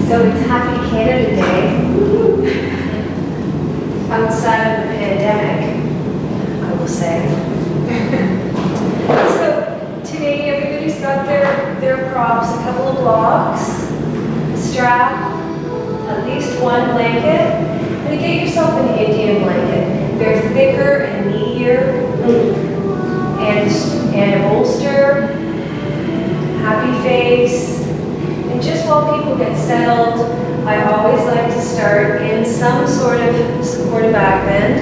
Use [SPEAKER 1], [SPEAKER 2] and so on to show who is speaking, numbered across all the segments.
[SPEAKER 1] So it's Happy Canada Day outside of the pandemic, I will say. So today everybody's got their props, a couple of blocks, a strap, at least one blanket, and get yourself an Indian blanket. They're thicker and meatier, and a bolster, happy face. And just while people get settled, I always like to start in some sort of supportive back bend,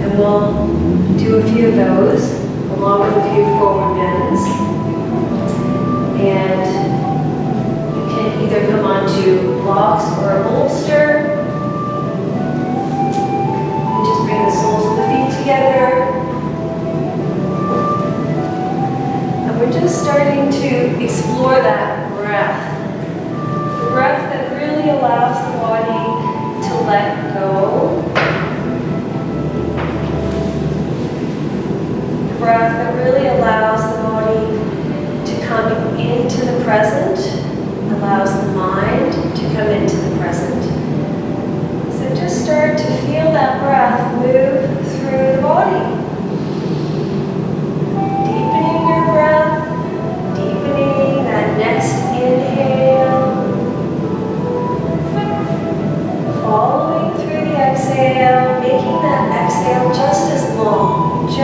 [SPEAKER 1] and we'll do a few of those, along with a few forward bends. And you can either come onto blocks or a bolster, and just bring the soles of the feet together. And we're just starting to explore that breath. Breath that really allows the body to let go. The breath that really allows the body to come into the present, allows the mind to come into the present. So just start to feel that breath move through the body. Deepening your breath, deepening that next inhale. Following through the exhale, making that exhale just as long as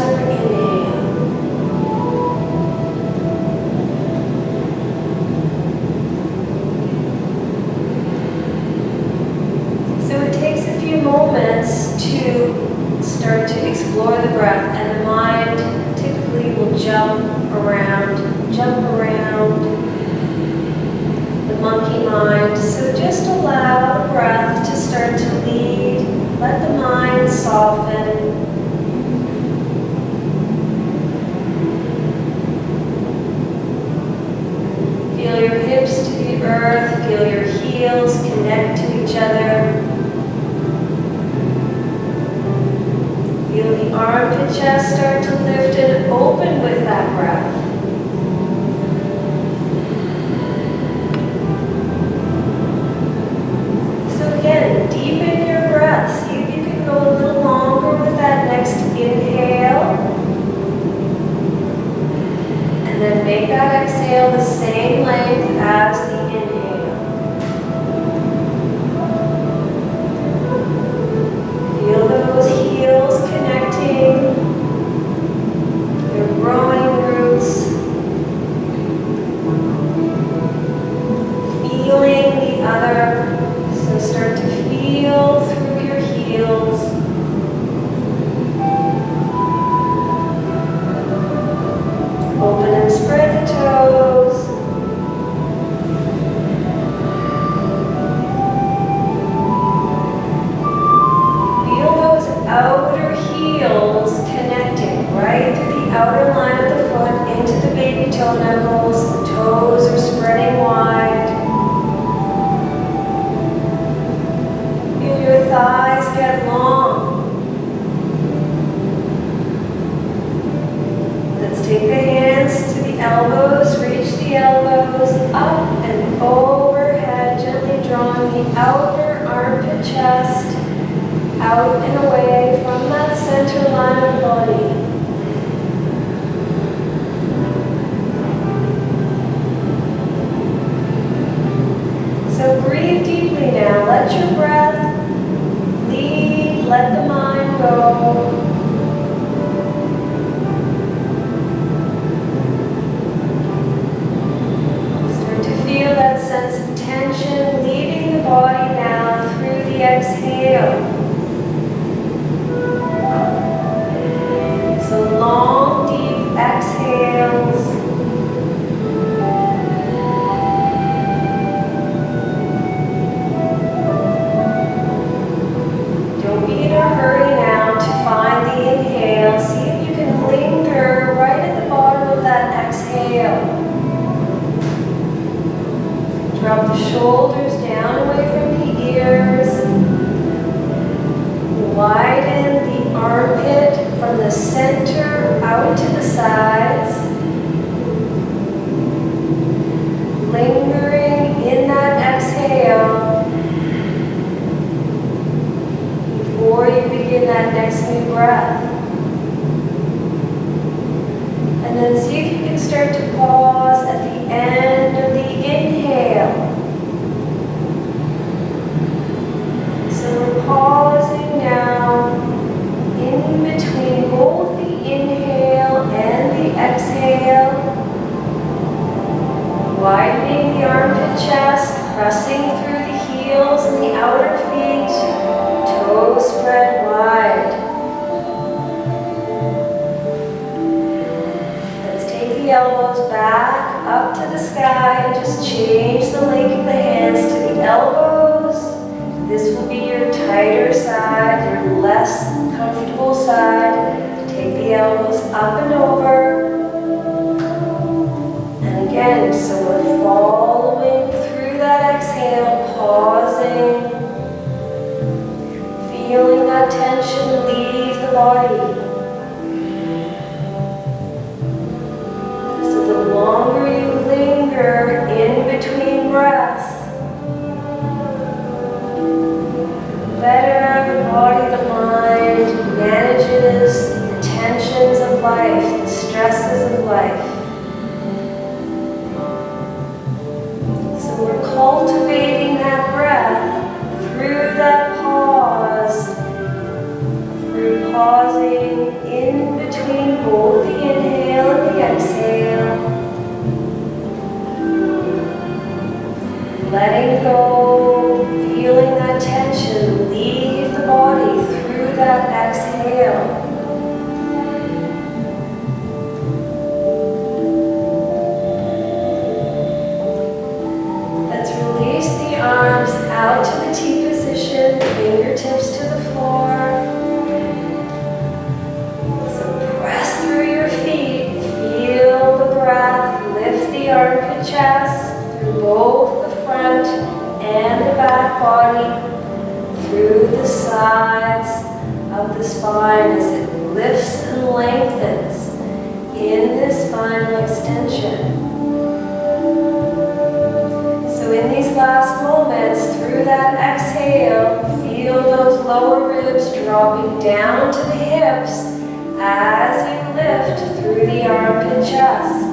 [SPEAKER 1] your inhale. So it takes a few moments to start to explore the breath, and the mind typically will jump around. Monkey mind. So just allow the breath to start to lead. Let the mind soften. Feel your hips to the earth. Feel your heels connect to each other. Feel the armpit chest start to lift and open with that breath. Again, deepen your breath. See if you can go a little longer with that next inhale. And then make that exhale the same length as the inhale. Feel those heels connecting, your growing roots. Feeling the other. So start to feel through your heels. Open and spread the toes. Feel those outer heels connecting right through the outer line of the foot into the baby toe knuckles. The toes are spreading wide. Your thighs get long. Let's take the hands to the elbows, reach the elbows up and overhead, gently drawing the outer armpit chest out and away from that center line of the body. So breathe deeply now. Let your breath lead, let the mind go. Start to feel that sense of tension leading the body now through the exhale. So long, deep exhales. Don't be in a hurry now to find the inhale. See if you can linger right at the bottom of that exhale. Drop the shoulders down away from the ears. Widen the armpit from the center out to the sides. breath. And then see if you can start to pause at the end of the inhale. So we're pausing now in between both the inhale and the exhale. Widening the armpit chest, pressing through the heels and the outer feet, toes spread wide. Let's take the elbows back up to the sky and just change the length of the hands to the elbows. This will be your tighter side, your less comfortable side. Take the elbows up and over. And again, so we're following through that exhale, pausing, feeling that tension leave the body. So the longer you linger in between breaths, the better the body, the mind manages the tensions of life, the stresses of life. We're cultivating that breath through that pause, through pausing in between both the inhale and the exhale. Letting go, feeling that tension leave the body through that exhale. Arms out to the T position, fingertips to the floor. So press through your feet, feel the breath, lift the armpit chest through both the front and the back body, through the sides of the spine as it lifts and lengthens in this spinal extension. So in these last moments, through that exhale, feel those lower ribs dropping down to the hips as you lift through the armpit chest.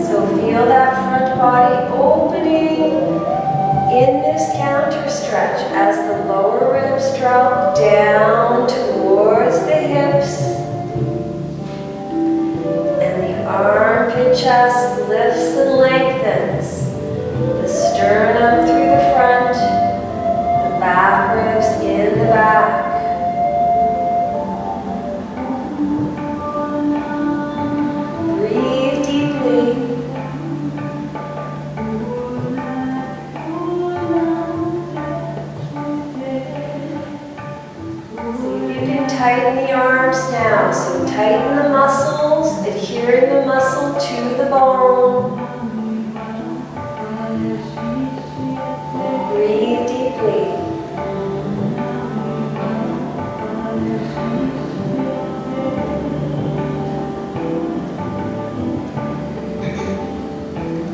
[SPEAKER 1] So feel that front body opening in this counter stretch as the lower ribs drop down towards the hips. Armpit chest lifts and lengthens. The sternum through the front, the back ribs in the back. Breathe deeply. See if you can tighten the arms now. So tighten the muscles, adhering the muscle to the bone. Breathe deeply.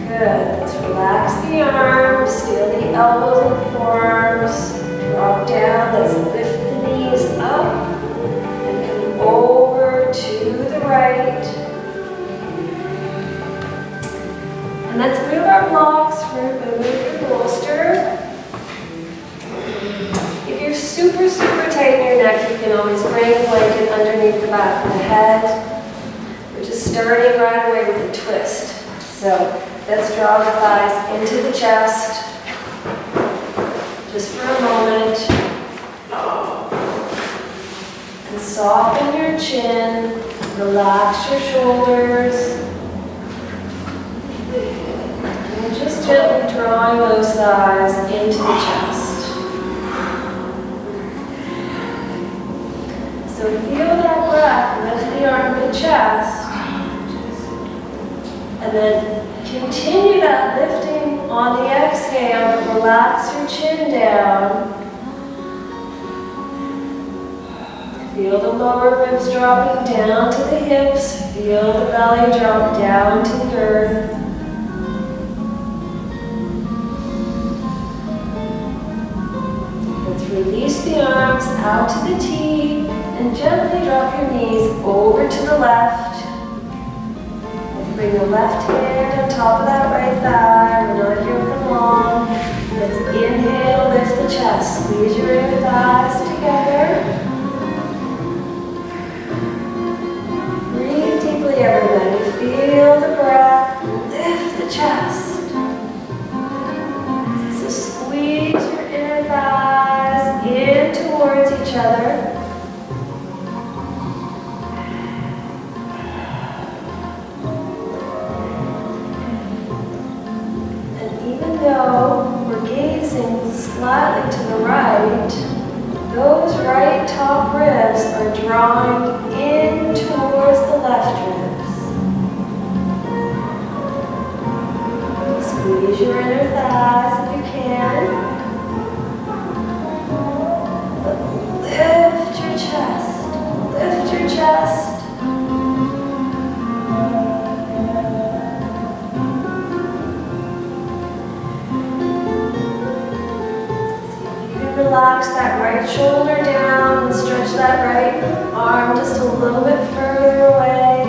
[SPEAKER 1] Good. Let's relax the arms, feel the elbows and forearms. Drop down. Let's lift the knees up and come over to the right. And let's move our blocks, remove your bolster. If you're super, super tight in your neck, you can always bring a blanket underneath the back of the head. We're just starting right away with a twist. So let's draw the thighs into the chest, just for a moment. And soften your chin, relax your shoulders. And just gently drawing those thighs into the chest. So feel that breath, lift the armpit chest. And then continue that lifting on the exhale. Relax your chin down. Feel the lower ribs dropping down to the hips. Feel the belly drop down to the earth. arms out to the T and gently drop your knees over to the left. Bring the left hand on top of that right thigh. We're not here for long. Let's inhale, lift the chest. Squeeze your inner thighs together. Breathe deeply, everybody. Feel the breath. Lift the chest. So squeeze your inner thighs in towards each other. Though we're gazing slightly to the right, those right top ribs are drawing in towards the left ribs. Squeeze your inner thighs if you can. Lift your chest. Lift your chest. Relax that right shoulder down and stretch that right arm just a little bit further away.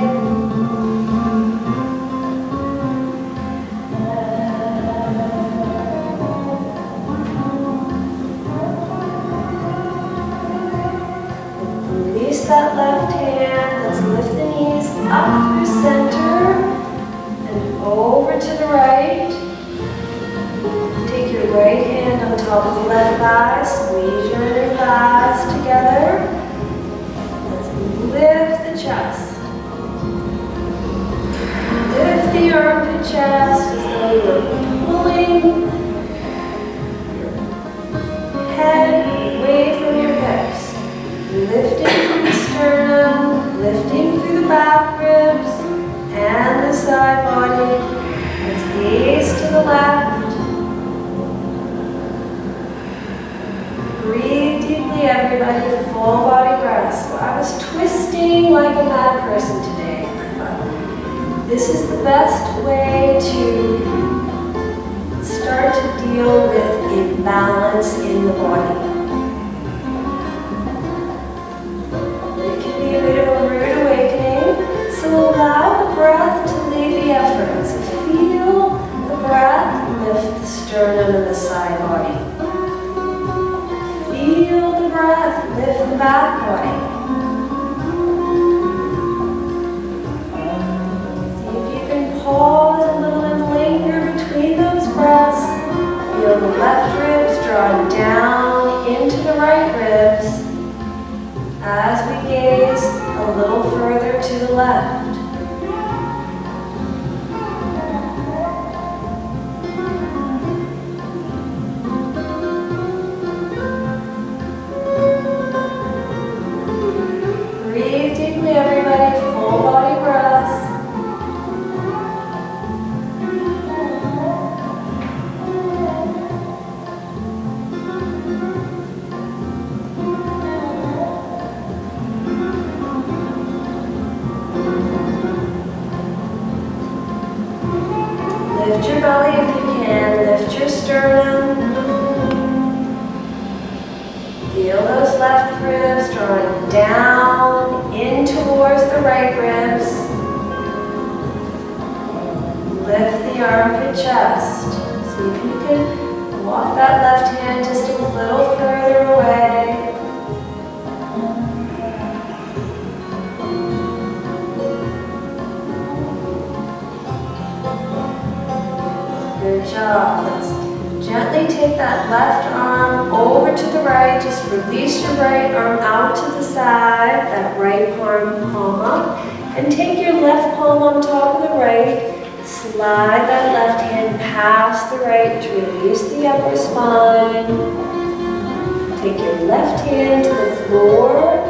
[SPEAKER 1] Release that left hand. Let's lift the knees up through center and over to the right. Take your right hand on top of the left thigh, squeeze your inner thighs together. Let's lift the chest. Lift the armpit chest as though you're pulling your head away from your hips. Lifting from the sternum, lifting through the back ribs and the side body. Let's gaze to the left. Breathe deeply, everybody, full body breath. So I was twisting like a mad person today. I thought, this is the best way to start to deal with imbalance in the body. It can be a bit of a rude awakening, so allow the breath to lead the effort. So feel the breath lift the sternum and the side body. Feel the breath, lift the back body. See if you can pause a little and linger between those breaths. Feel the left ribs drawing down into the right ribs as we gaze a little further to the left. Everybody, full body breaths. Lift your belly if you can, lift your sternum. Feel those left ribs drawing down in towards the right ribs. Lift the armpit chest. See if you can walk that left hand just a little further away. Good job. Let's gently take that left arm over to the right. Just release your right arm out to the side, that right palm up. And take your left palm on top of the right. Slide that left hand past the right to release the upper spine. Take your left hand to the floor.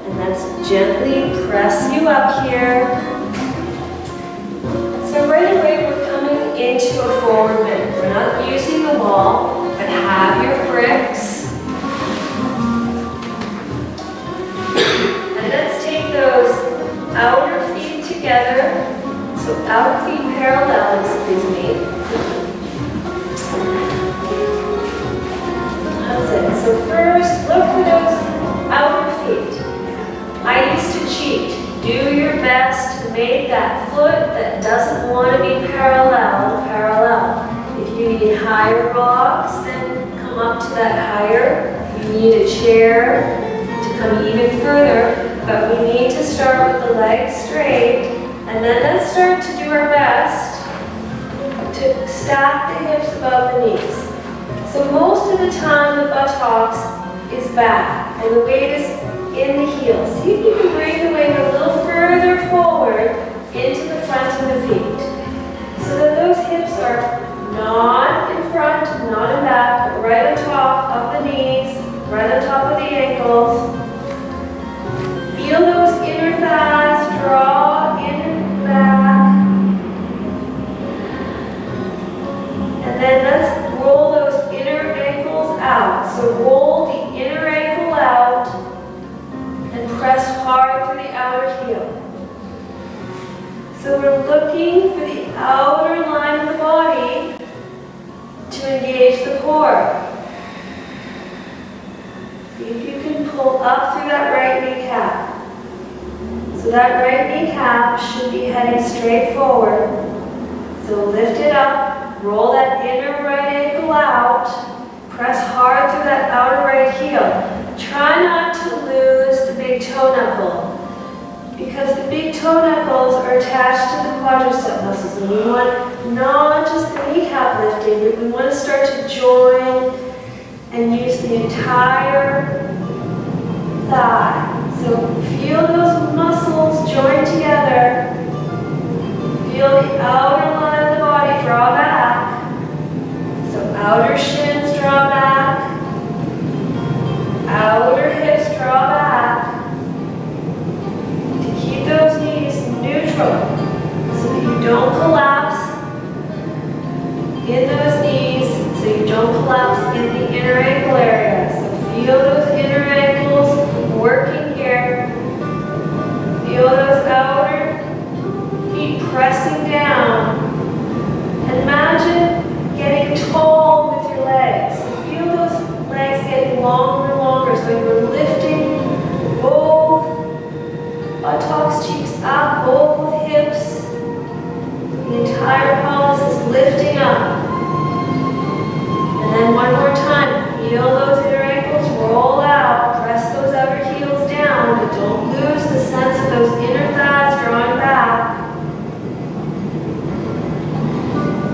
[SPEAKER 1] And let's gently press you up here. So right away we're coming into a forward bend. We're not using the wall, but have your bricks. And let's take those outer feet together. So outer feet parallel, excuse me. That's it. So first, look for those make that foot that doesn't want to be parallel, parallel. If you need higher rocks, then come up to that higher. If you need a chair to come even further, but we need to start with the legs straight, and then let's start to do our best to stack the hips above the knees. So most of the time the buttocks is back, and the weight is in the heels. See if you can bring the weight a little further forward into the front of the feet, so that those hips are not in front, not in back, but right on top of the knees, right on top of the ankles. Feel those inner thighs draw in and back. And then let's roll those inner ankles out. So roll the inner ankle out and press hard through the outer heel. So we're looking for the outer line of the body to engage the core. See if you can pull up through that right kneecap. So that right kneecap should be heading straight forward. So lift it up, roll that inner right ankle out, press hard through that outer right heel. Try not to lose the big toe knuckle, because the big toe knuckles are attached to the quadricep muscles, and we want not just the kneecap lifting, but we want to start to join and use the entire thigh. So feel those muscles join together. Feel the outer line of the body draw back. So outer shins draw back. Outer hips draw back. To keep those knees neutral so that you don't collapse in those knees, so you don't collapse in the inner ankle area. So feel those inner ankles working here. Feel those outer feet pressing down. And imagine getting tall with your legs. So feel those legs getting longer and longer. So you're lifting both buttocks, cheeks up, both hips. The entire pelvis is lifting up. And then one more time, feel those inner ankles roll out, press those outer heels down, but don't lose the sense of those inner thighs drawing back.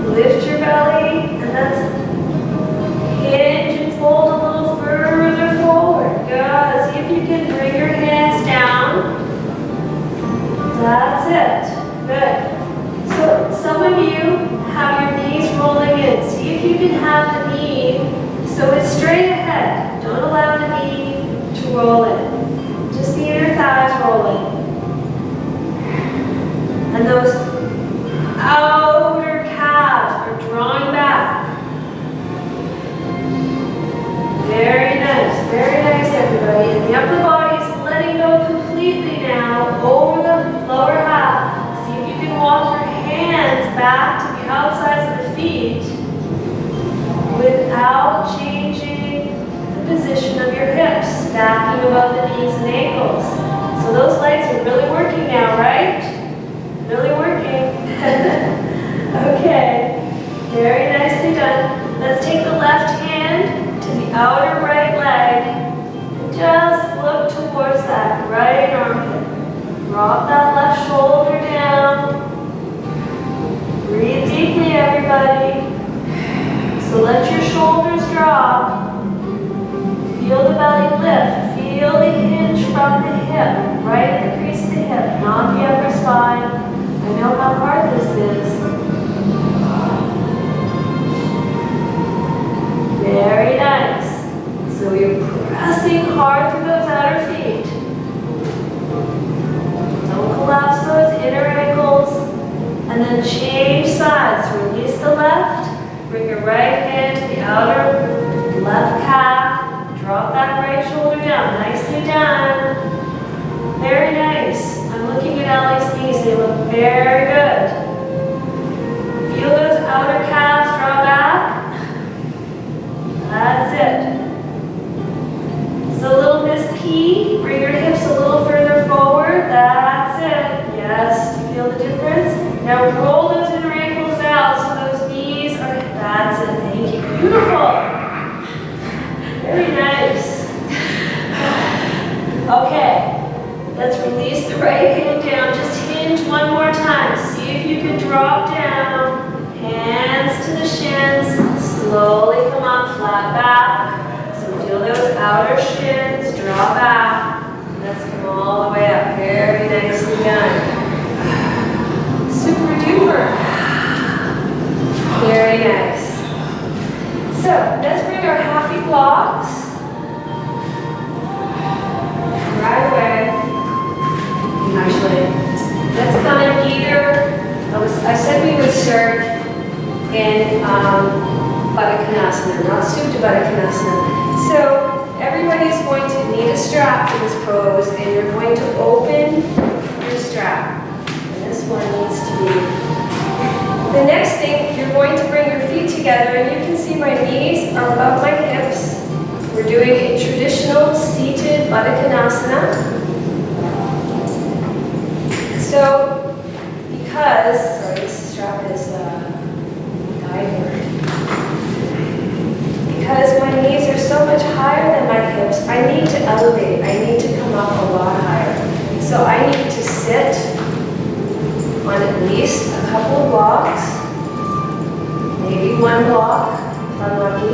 [SPEAKER 1] Lift your belly, and let's hinge and fold a little further forward. Good. See if you can bring your hands down. That's it. Good. So some of you have your knees rolling in. See if you can have the knee so it's straight ahead. Don't allow the knee to roll in. Just the inner thighs rolling. And those outer calves are drawing back. Very nice, everybody. And the upper body is letting go completely now over the lower half. See if you can walk your hands back to the outsides of the feet without changing the position of your hips, stacking above the knees and ankles. So those legs are really working now, right? Really working. Okay, very nicely done. Let's take the left hand to the outer right leg and just look towards that right armpit. Drop that left shoulder down. Breathe deeply, everybody. So let your shoulders drop. Feel the belly lift. Feel the hinge from the hip, right at the crease of the hip, not the upper spine. I know how hard this is. Very nice. So you're pressing hard through those outer feet. Don't collapse those inner ankles. And then change sides. Release the left. Bring your right hand to the outer left calf. Drop that right shoulder down. Nicely done. Let's release the right hand down. Just hinge one more time. See if you can drop down. Hands to the shins. Slowly come up, flat back. So feel those outer shins. Draw back. Let's come all the way up. Very nicely done. Super duper. Very nice. So let's bring our happy blocks right away. Actually, let's come in either. I said we would start in Baddha Konasana, not Supta Baddha Konasana. So everybody's going to need a strap for this pose, and you're going to open your strap. And this one needs to be. The next thing, you're going to bring your feet together, and you can see my knees are above my hips. We're doing a traditional seated Baddha Konasana. So, sorry, this strap is guide word. Because my knees are so much higher than my hips, I need to elevate. I need to come up a lot higher. So I need to sit on at least a couple of blocks, maybe one block, if I'm lucky,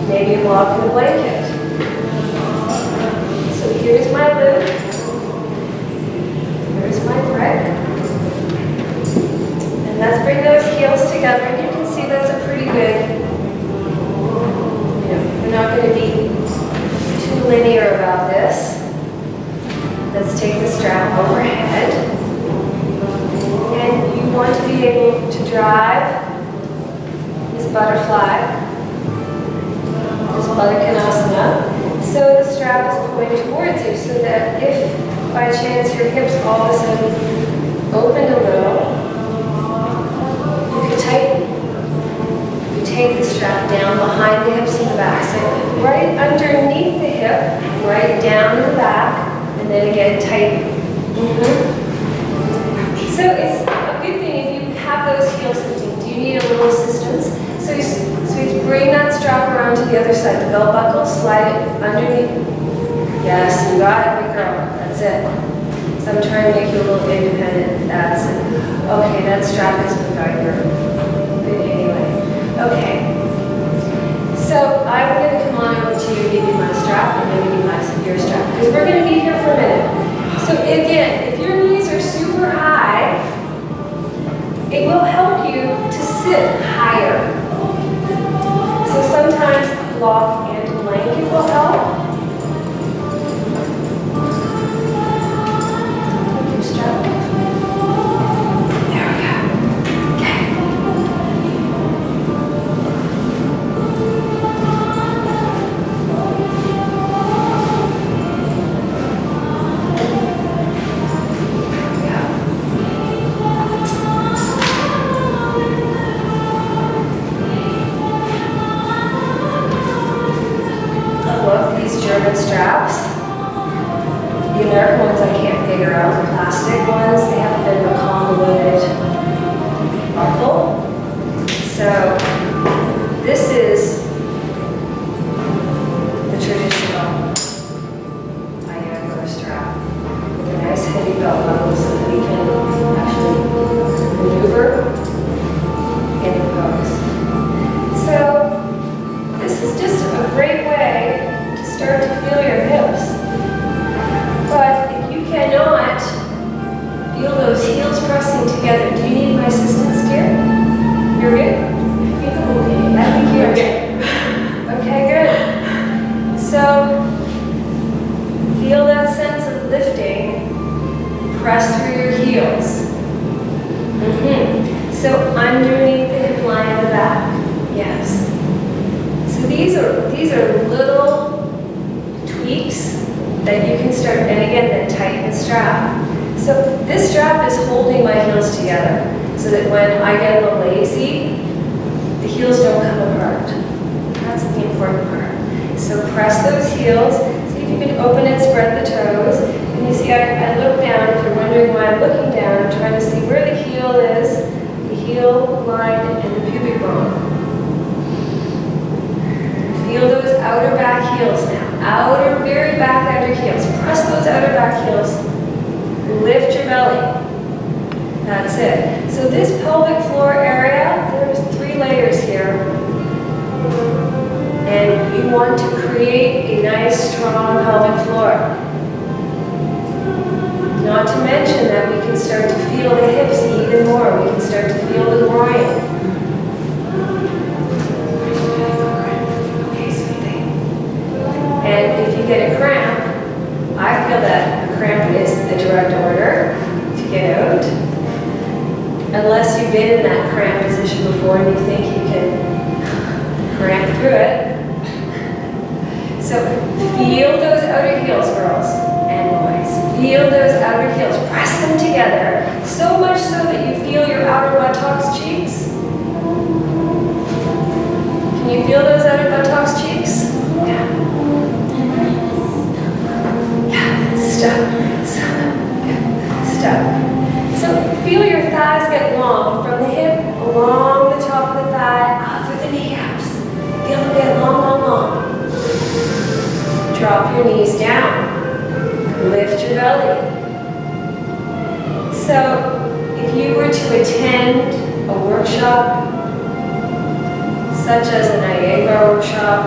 [SPEAKER 1] maybe a block in a blanket. So here's my loop, here's my brick, and let's bring those heels together, and you can see that's a pretty good, we're not going to be too linear about this. Let's take the strap overhead. And you want to be able to drive this butterfly, this Baddha Konasana, so the strap is pointed towards you, so that if by chance your hips all of a sudden opened a little, you can tighten. You take the strap down behind the hips and the back, so right underneath the hip, right down to the back, and then again tighten. So it's a good thing if you have those heels lifting. Do you need a little assistance? So you bring that strap around to the other side. The belt buckle, slide it underneath. Yes, you got it, big girl. That's it. So I'm trying to make you a little independent. That's it. Okay, that strap is provider. But anyway. Okay. So I'm going to come on over to you, give you my strap, and then give you your strap. Because we're going to be here for a minute. So again, if your knees are super high, it will help you to sit higher. So sometimes a block and a blanket will help. Take your strap. There we go. Okay. German straps. The American ones I can't figure out. The plastic ones, they have a bit of a convoluted buckle. So this is the traditional Iyengar strap with a nice heavy belt buckle so that we can actually maneuver in the pose. So this is just a great way start to feel your hips. But if you cannot feel those heels pressing together, do you need my assistance, dear? You're good? Okay, I think you're good. Okay, good. So feel that sense of lifting. Press through your heels. So underneath the hip line of the back. Yes. So these are little tweaks that you can start, and again, then tighten the strap. So this strap is holding my heels together so that when I get a little lazy, the heels don't come apart. That's the important part. So press those heels. See if you can open and spread the toes. And you see I look down. If you're wondering why I'm looking down, I'm trying to see where the heel is, the heel line and the pubic bone. Feel those outer back heels now. Outer, very back outer heels. Press those outer back heels Lift your belly. That's it. So this pelvic floor area, there's 3 layers here. And you want to create a nice, strong pelvic floor. Not to mention that we can start to feel the hips even more. We can start to feel the groin. Okay, sweet thing. And if you get a cramp, I feel that a cramp is the direct order to get out. Unless you've been in that cramp position before and you think you can cramp through it. So feel those outer heels, girls and boys. Feel those outer heels. Press them together. So much so that you feel your outer buttocks cheeks. Can you feel those outer buttocks cheeks? Yeah. Yeah. Stuck. So feel your thighs get long from the hip, along the top of the thigh, out through the kneecaps. Feel them get long, long, long. Drop your knees down. Lift your belly. So if you were to attend a workshop, such as a Niagara workshop,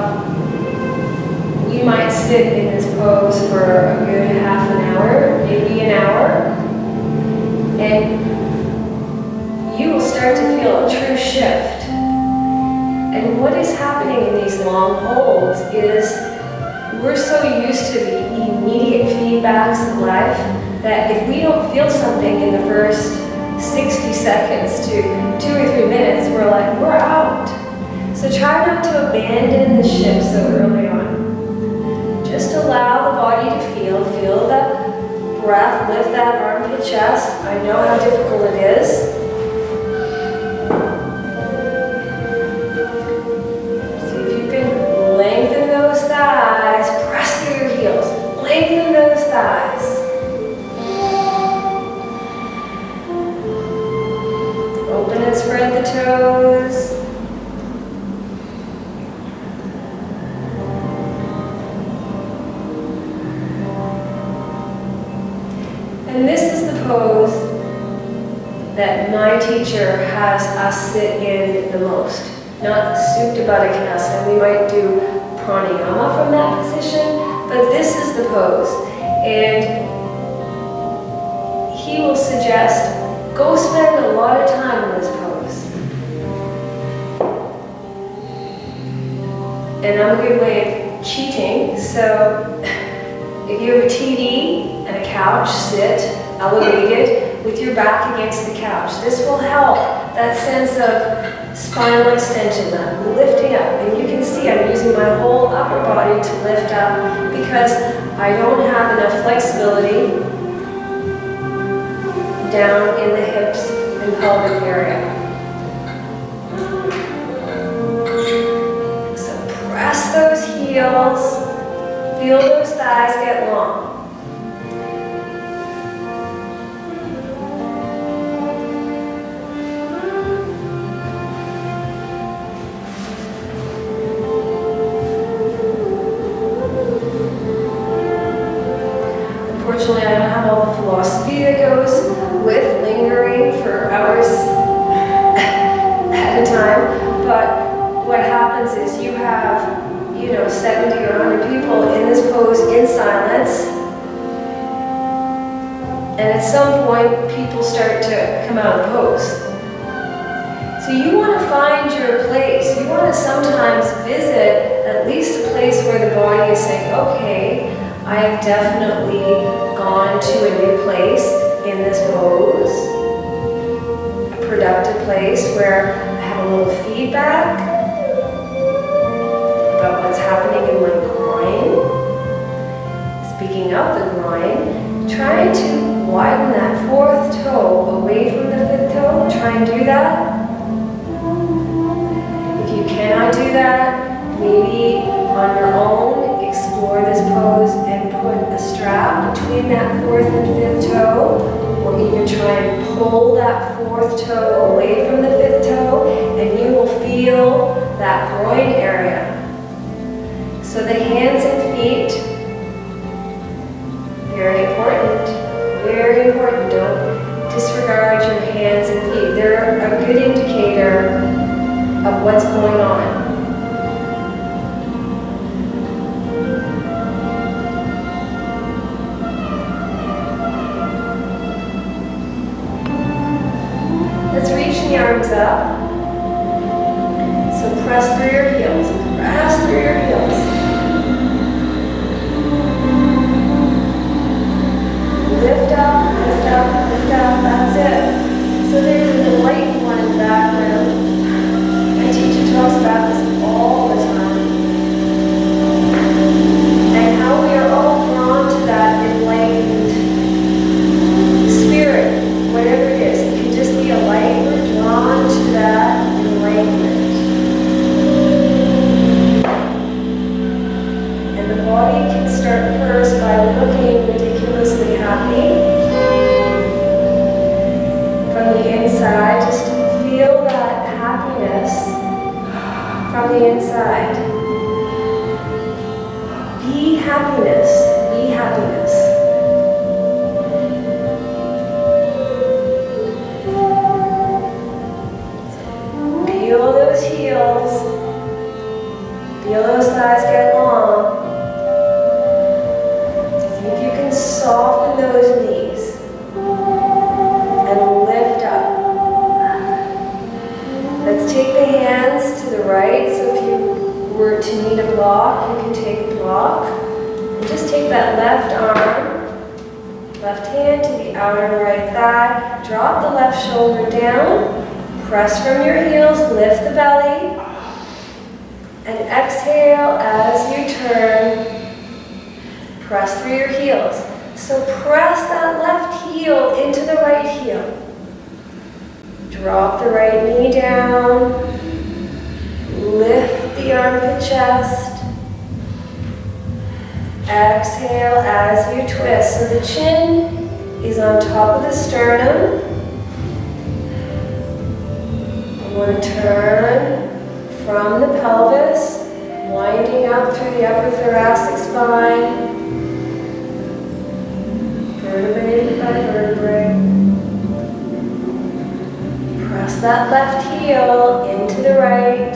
[SPEAKER 1] you might sit in this pose for a good half an hour, maybe an hour. And you will start to feel a true shift. And what is happening in these long holds is we're so used to the immediate feedbacks of life that if we don't feel something in the first 60 seconds to 2 or 3 minutes, we're like, we're out. So try not to abandon the shift so early on. Just allow the body to feel that breath, lift that armpit chest. I know how difficult it is. See if you can lengthen those thighs, press through your heels, lengthen those thighs. Open and spread the toes. And this is the pose that my teacher has us sit in the most. Not Supta Baddha Konasana. We might do pranayama from that position, but this is the pose. And he will suggest, go spend a lot of time in this pose. And I'm a good way of cheating, so if you have a TV and a couch, sit elevated with your back against the couch. This will help that sense of spinal extension, that lifting up. And you can see I'm using my whole upper body to lift up because I don't have enough flexibility down in the hips and pelvic area. So press those heels. Feel those thighs get long. Unfortunately, I don't have all the philosophy that goes with lingering for hours at a time, but what happens is you have 70 or 100 people in this pose in silence. And at some point, people start to come out of the pose. So you want to find your place. You want to sometimes visit at least a place where the body is saying, okay, I have definitely gone to a new place in this pose. A productive place where I have a little feedback about what's happening in my groin. Speaking of the groin, trying to widen that 4th toe away from the 5th toe. Try and do that. If you cannot do that, maybe on your own, explore this pose and put a strap between that 4th and 5th toe, or even try and pull that 4th toe away from the 5th toe, and you will feel that groin area. So the hands and feet, very important, very very important. Don't disregard your hands and feet. They're a good indicator of what's going on. Let's reach the arms up. So press through your heels. Press through your heels. Lift up, lift up, lift up. That's it. So there's an enlightened one in the background. My teacher talks about this all the time. And how we are all drawn to that enlightened spirit, whatever it is. It can just be a light. We're drawn to that enlightenment. And the body can start first by looking ridiculously happy. From the inside, just feel that happiness from the inside. Be happiness. Be happiness. Feel those heels. Feel those thighs get long. See if you can soften those knees and lift up. Let's take the hands to the right. So if you were to need a block, you can take a block. And just take that left arm, left hand to the outer right thigh. Drop the left shoulder down. Press from your heels, lift the belly. And exhale as you turn. Press through your heels. So press that left heel into the right heel. Drop the right knee down. Lift the armpit chest. Exhale as you twist. So the chin is on top of the sternum. You want to turn from the pelvis, winding up through the upper thoracic spine. Vertebrae by vertebrae. Press that left heel into the right.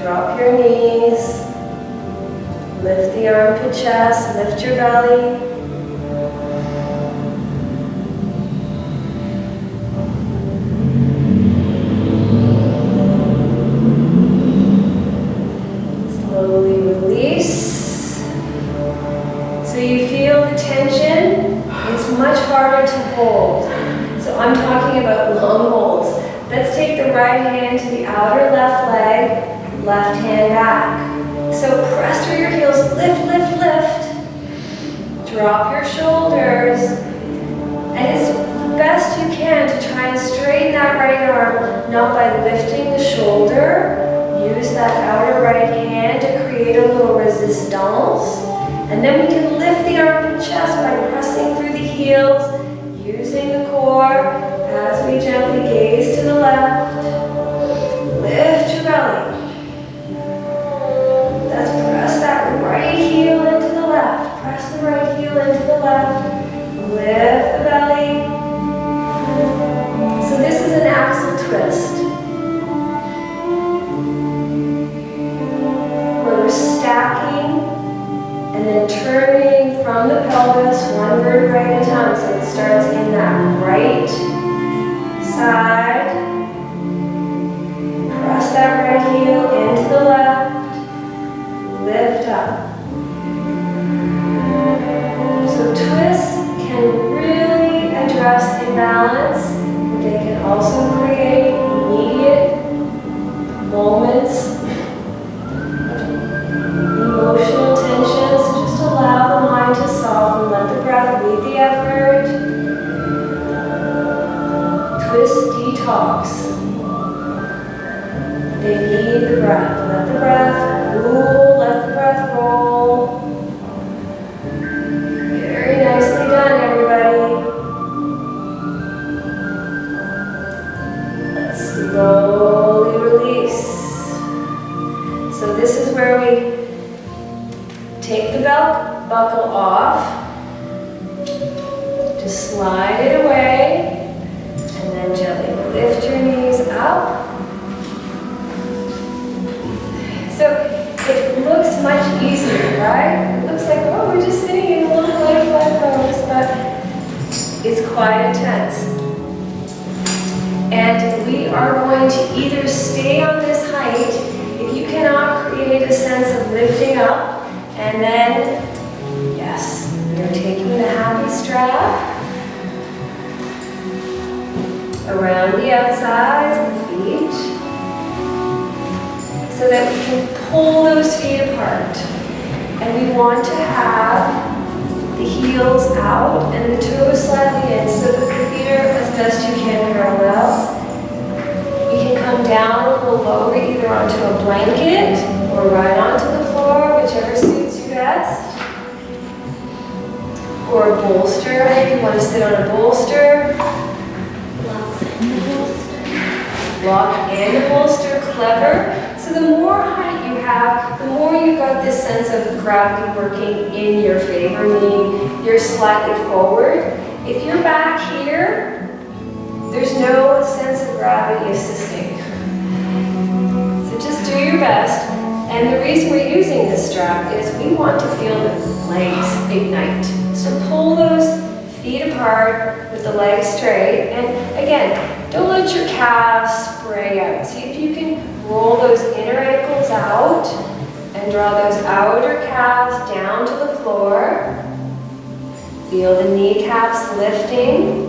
[SPEAKER 1] Drop your knees. Lift the armpit chest, lift your belly. Slowly release. So you feel the tension. It's much harder to hold. So I'm talking about long holds. Let's take the right hand to the outer left leg, left hand back. So press through your heels, lift, lift, lift. Drop your shoulders. And as best you can to try and straighten that right arm, not by lifting the shoulder. Use that outer right hand to create a little resistance. And then we can lift the armpit chest by pressing through the heels, using the core as we gently gaze to the left. Lift your belly. Let's press that right heel into the left. Press the right heel into the left. Lift the belly. So this is an axle twist. Where we're stacking and then turning from the pelvis one vertebrae at a time. So it starts in that right side. Press that right heel into the left. Lift up. So twists can really address imbalance. They can also create immediate moments of emotional tension. So just allow the mind to soften. Let the breath lead the effort. Twist detox. They need the breath. Let the breath rule. Let the breath roll. Very nicely done, everybody. Let's slowly release. So this is where we take the belt buckle off. Just slide it away, and then gently lift your knees up. So it looks much easier, right? It looks like, oh, we're just sitting in a little butterfly pose, but it's quite intense. And we are going to either stay on this height, if you cannot create a sense of lifting up, and then, yes, you're taking the happy strap around the outsides of the feet, so that we can pull those feet apart. And we want to have the heels out and the toes slightly in, so that the feet are as best you can parallel. You can come down a little lower, either onto a blanket or right onto the floor, whichever suits you best. Or a bolster, if you want to sit on a bolster. Lock in the bolster, clever. So the more height you have, the more you've got this sense of gravity working in your favor, meaning you're slightly forward. If you're back here, there's no sense of gravity assisting. So just do your best. And the reason we're using this strap is we want to feel the legs ignite. So pull those feet apart with the legs straight. And again, don't let your calves spray out. See if you can roll those inner ankles out and draw those outer calves down to the floor. Feel the kneecaps lifting.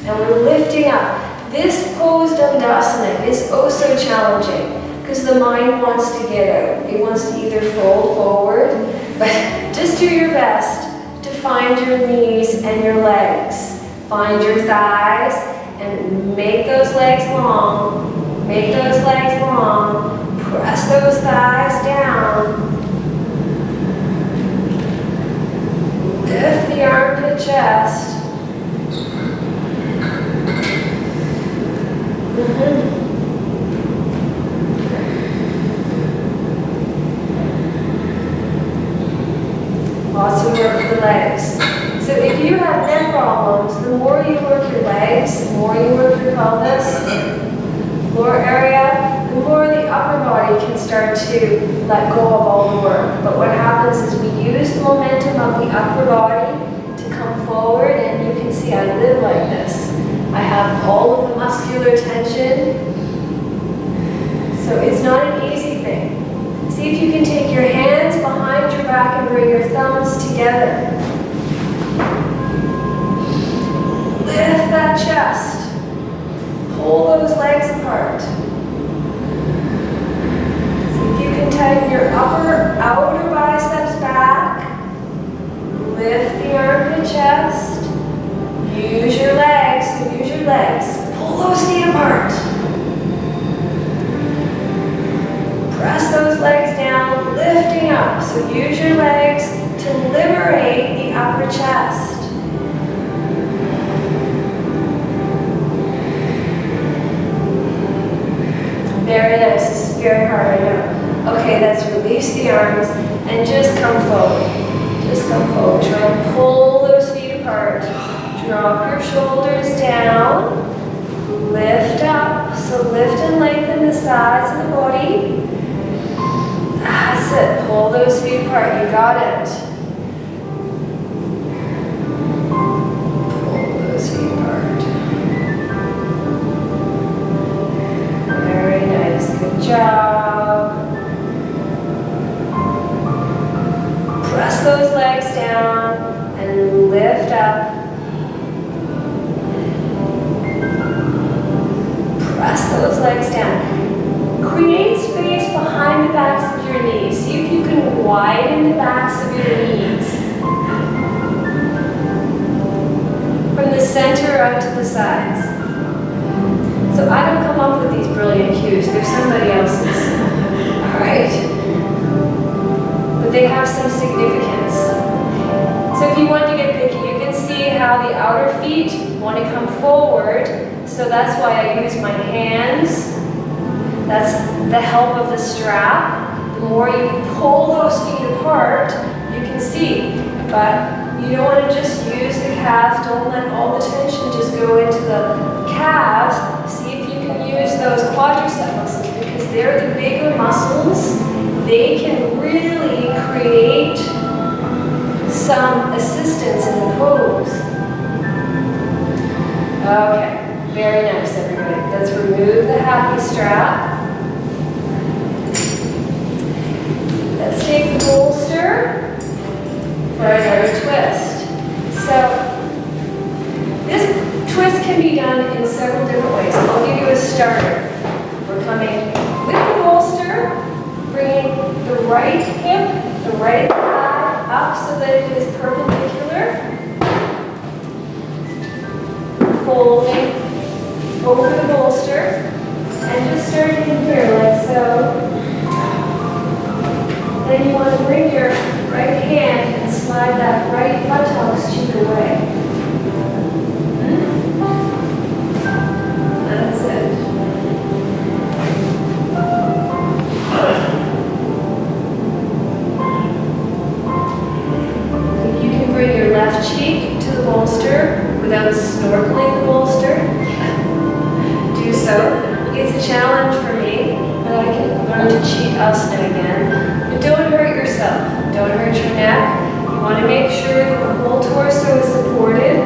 [SPEAKER 1] And we're lifting up. This pose Dandasana is oh so challenging because the mind wants to get out. It wants to either fold forward, but just do your best to find your knees and your legs. Find your thighs and make those legs long. Make those legs long. Press those thighs down. Lift the armpit chest. Lots of work for the legs. So if you have neck problems, the more you work your legs, the more you work your pelvis, floor area, the more the upper body can start to let go of all the work. But what happens is we use the momentum of the upper body to come forward, and you can see I live like this. I have all of the muscular tension. So it's not an easy thing. See if you can take your hands behind your back and bring your thumbs together. Lift that chest. Pull those legs apart. See if you can tighten your outer biceps back. Lift the armpit chest. Use your legs. So use your legs. Pull those feet apart. Press those legs down, lifting up. So use your legs to liberate the upper chest. Very nice. This is very hard, I know. Okay, let's release the arms and just come forward. Just come forward. Try and pull those feet apart. Drop your shoulders down. Lift up. So lift and lengthen the sides of the body. That's it. Pull those feet apart. You got it. Pull those feet apart. Very nice. Good job. Press those legs down and lift up. Press those legs down. Create space behind the backs of your knees. See if you can widen the backs of your knees. From the center out to the sides. So I don't come up with these brilliant cues. They're somebody else's. Alright? But they have some significance. So if you want to get picky, you can see how the outer feet want to come forward. So that's why I use my hands. That's the help of the strap. The more you pull those feet apart, you can see. But You don't want to just use the calves. Don't let all the tension just go into the calves. See if you can use those quadricep muscles because they're the bigger muscles. They can really create some assistance in the pose. Okay, very nice, everybody. Let's remove the happy strap. Let's take the bolster for another twist. So, this twist can be done in several different ways. I'll give you a starter. We're coming with the bolster, bringing the right hip, the right thigh up so that it is perpendicular. Folding over the bolster, and just starting in here like so. Then you want to bring your right hand and slide that right buttocks cheek away. That's it. If you can bring your left cheek to the bolster without snorkeling the bolster, do so. It's a challenge for me, but I can learn to cheat asana again. But don't hurt yourself. Don't hurt your neck. You want to make sure that the whole torso is supported.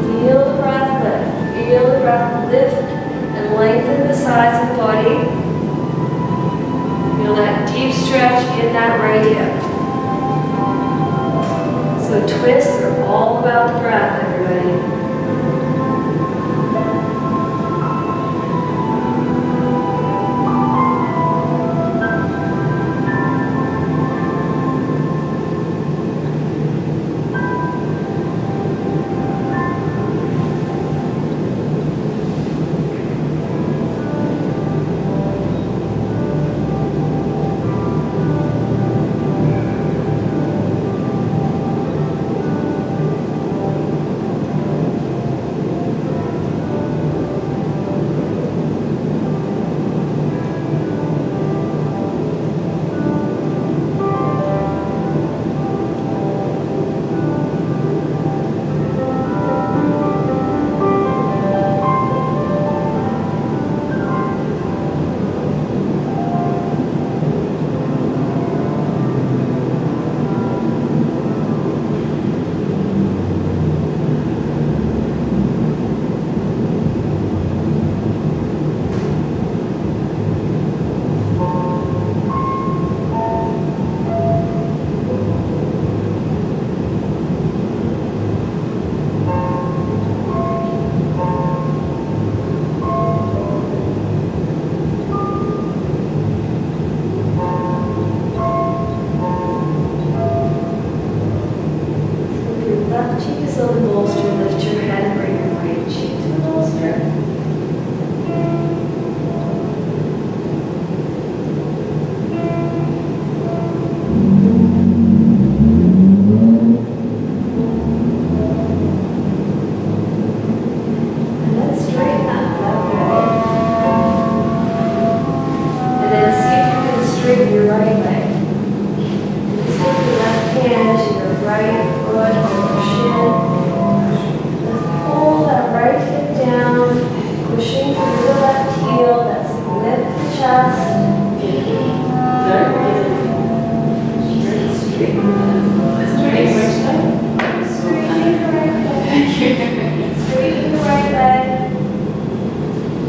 [SPEAKER 1] Feel the breath lift. Feel the breath lift and lengthen the sides of the body. Feel that deep stretch in that right hip. So twists are all about the breath, everybody.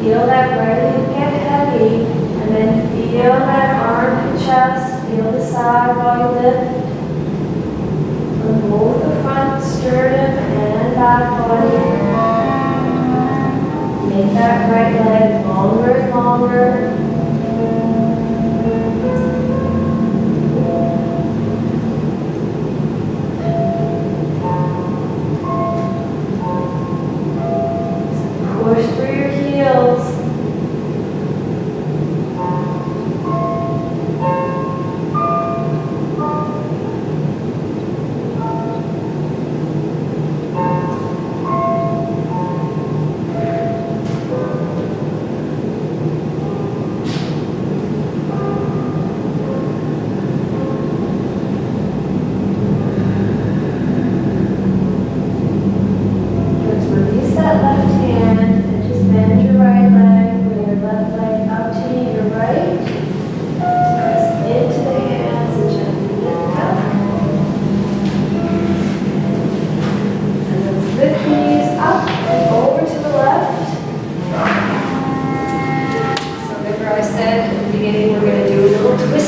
[SPEAKER 1] Feel that right hip get heavy, and then feel that arm and chest, feel the side body lift from both the front sternum and back body. Make that right leg longer and longer. Push through your heels.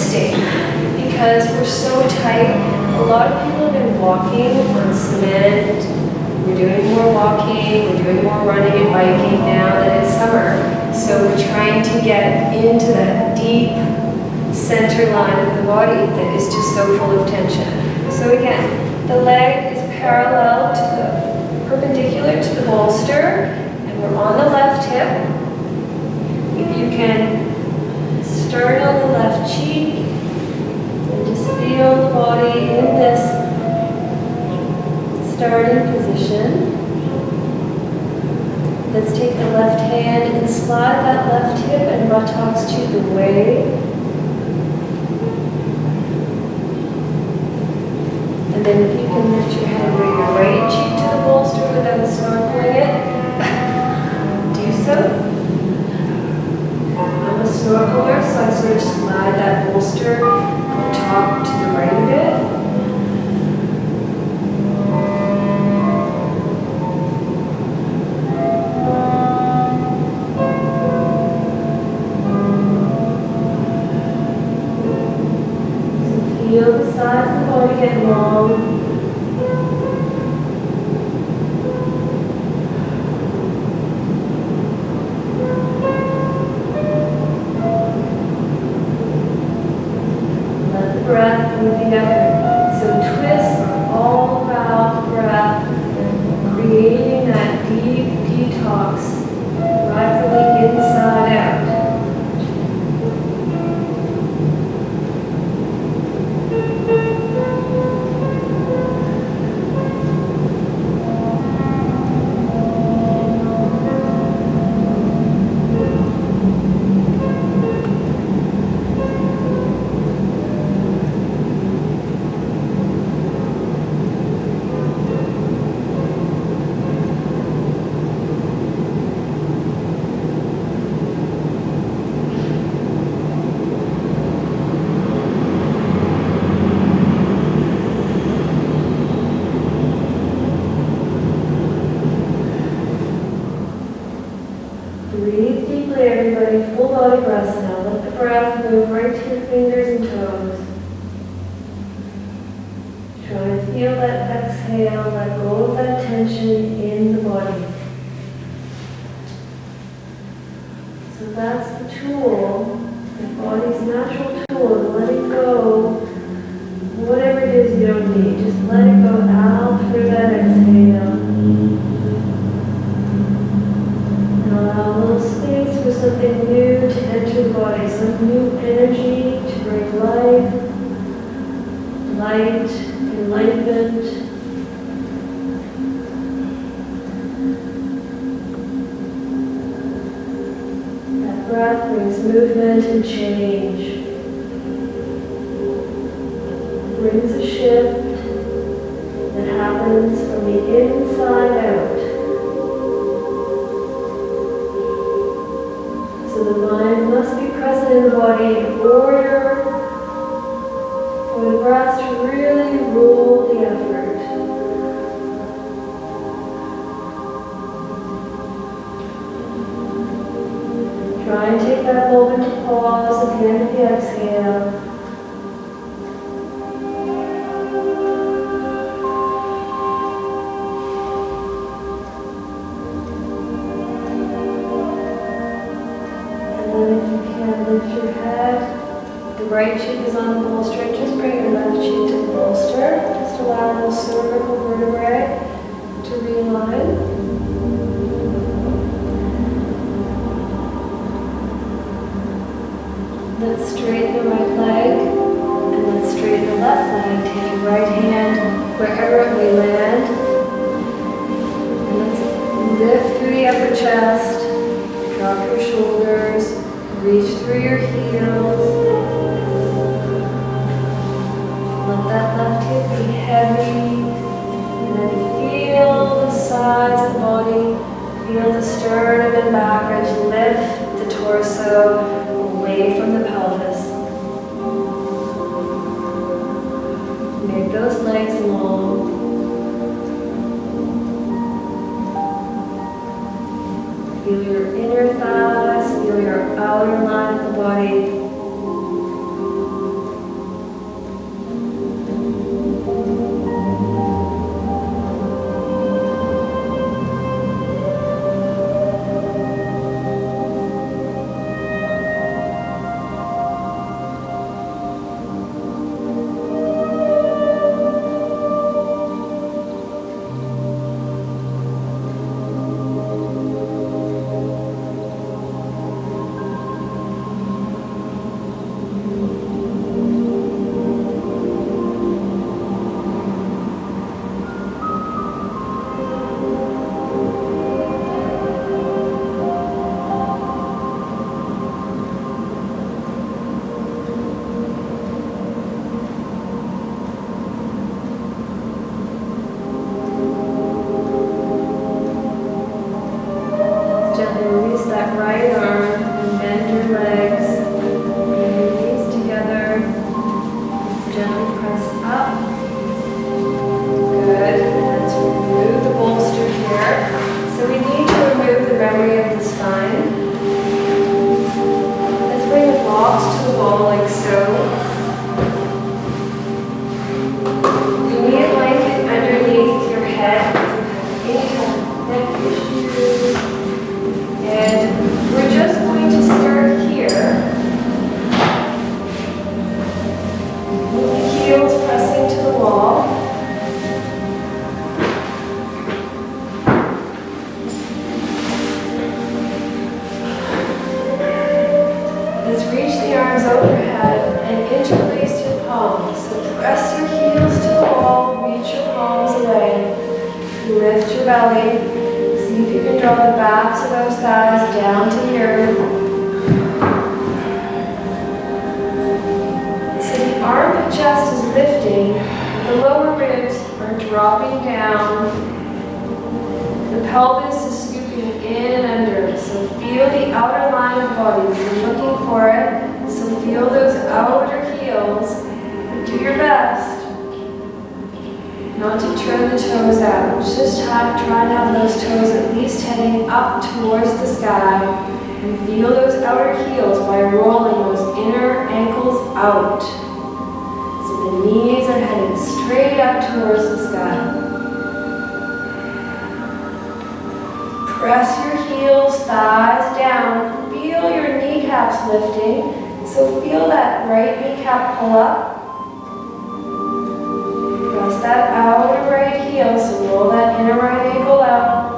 [SPEAKER 1] state because we're so tight. A lot of people have been walking on cement. We're doing more walking, we're doing more running and biking now that it's summer. So we're trying to get into that deep center line of the body that is just so full of tension. So again, the leg is parallel to the, perpendicular to the bolster, and we're on the left hip. If you can start on the left cheek, and just feel the body in this starting position. Let's take the left hand and slide that left hip and buttocks to the way. And then if you can lift your hand with your right cheek to the bolster without snorkeling it, do so. I'm a snorkeler, so I sort of slide that bolster from top to the right a bit. Feel the sides of the body get long. Let the breath move the effort. So twists are all about the breath, creating that deep detox right from the inside out. Breathe deeply, everybody. Full body breaths now. Let the breath move right to your fingers and toes. Try and feel that exhale. Let go of that tension in the body. So that's the tool, the body's natural tool, to letting go. Whatever it is you don't need, just let it go out through that exhale. Allow a little space for something new to enter the body, some new energy to bring life, light, enlightenment. That breath brings movement and change. Brings a shift that happens from the inside out. So the mind must be present in the body in order for the breath to really rule the effort. Try and take that moment to pause at the end of the exhale. Lift your head. The right cheek is on the bolster. Just bring your left cheek to the bolster. Just allow those cervical vertebrae to realign. Let's straighten the right leg and let's straighten the left leg. Take your right hand wherever it may land. And let's lift through the upper chest. Drop your shoulders. Reach through your heels. Let that left hip be heavy. And then feel the sides of the body. Feel the sternum and back ridge lift the torso away from the pelvis. Make those legs long. Feel your inner thighs, feel your outer line of the body. you need a blanket underneath your head. Any kind of neck issues. And we're just going to start here. With the heels pressing to the wall. Let's reach the arms overhead and interlace your palms. So press your heels to the wall, reach your palms away. Lift your belly. See if you can draw the backs of those thighs down to the earth. So the armpit chest is lifting, the lower ribs are dropping down. The pelvis is scooping in and under. So feel the outer line of the body. You're looking for it. So feel those outer heels. But do your best not to turn the toes out. Just try and have those toes at least heading up towards the sky. And feel those outer heels by rolling those inner ankles out. So the knees are heading straight up towards the sky. Press your heels, thighs down. Feel your kneecaps lifting. So feel that right kneecap pull up. Press that outer right heel, so roll that inner right ankle out.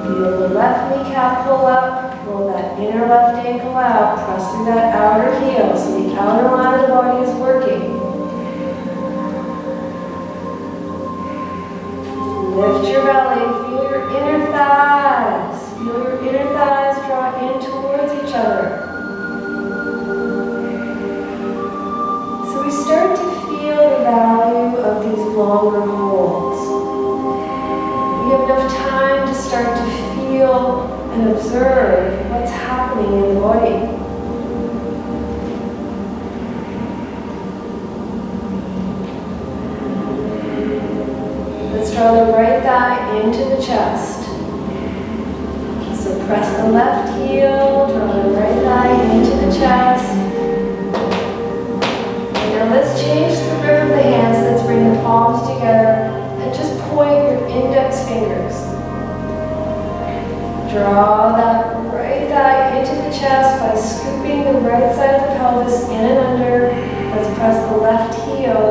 [SPEAKER 1] Feel the left kneecap pull up, roll that inner left ankle out. Press through that outer heel, so the outer line of the body is working. Lift your belly, feel your inner thighs. Feel your inner thighs draw in towards each other. So we start to feel the value of these longer holds. We have enough time to start to feel and observe what's happening in the body. Let's draw the right thigh into the chest. So press the left heel, draw the right thigh into the chest. And now let's change the grip of the hands. Let's bring the palms together and just point your index fingers. Draw that right thigh into the chest by scooping the right side of the pelvis in and under. Let's press the left heel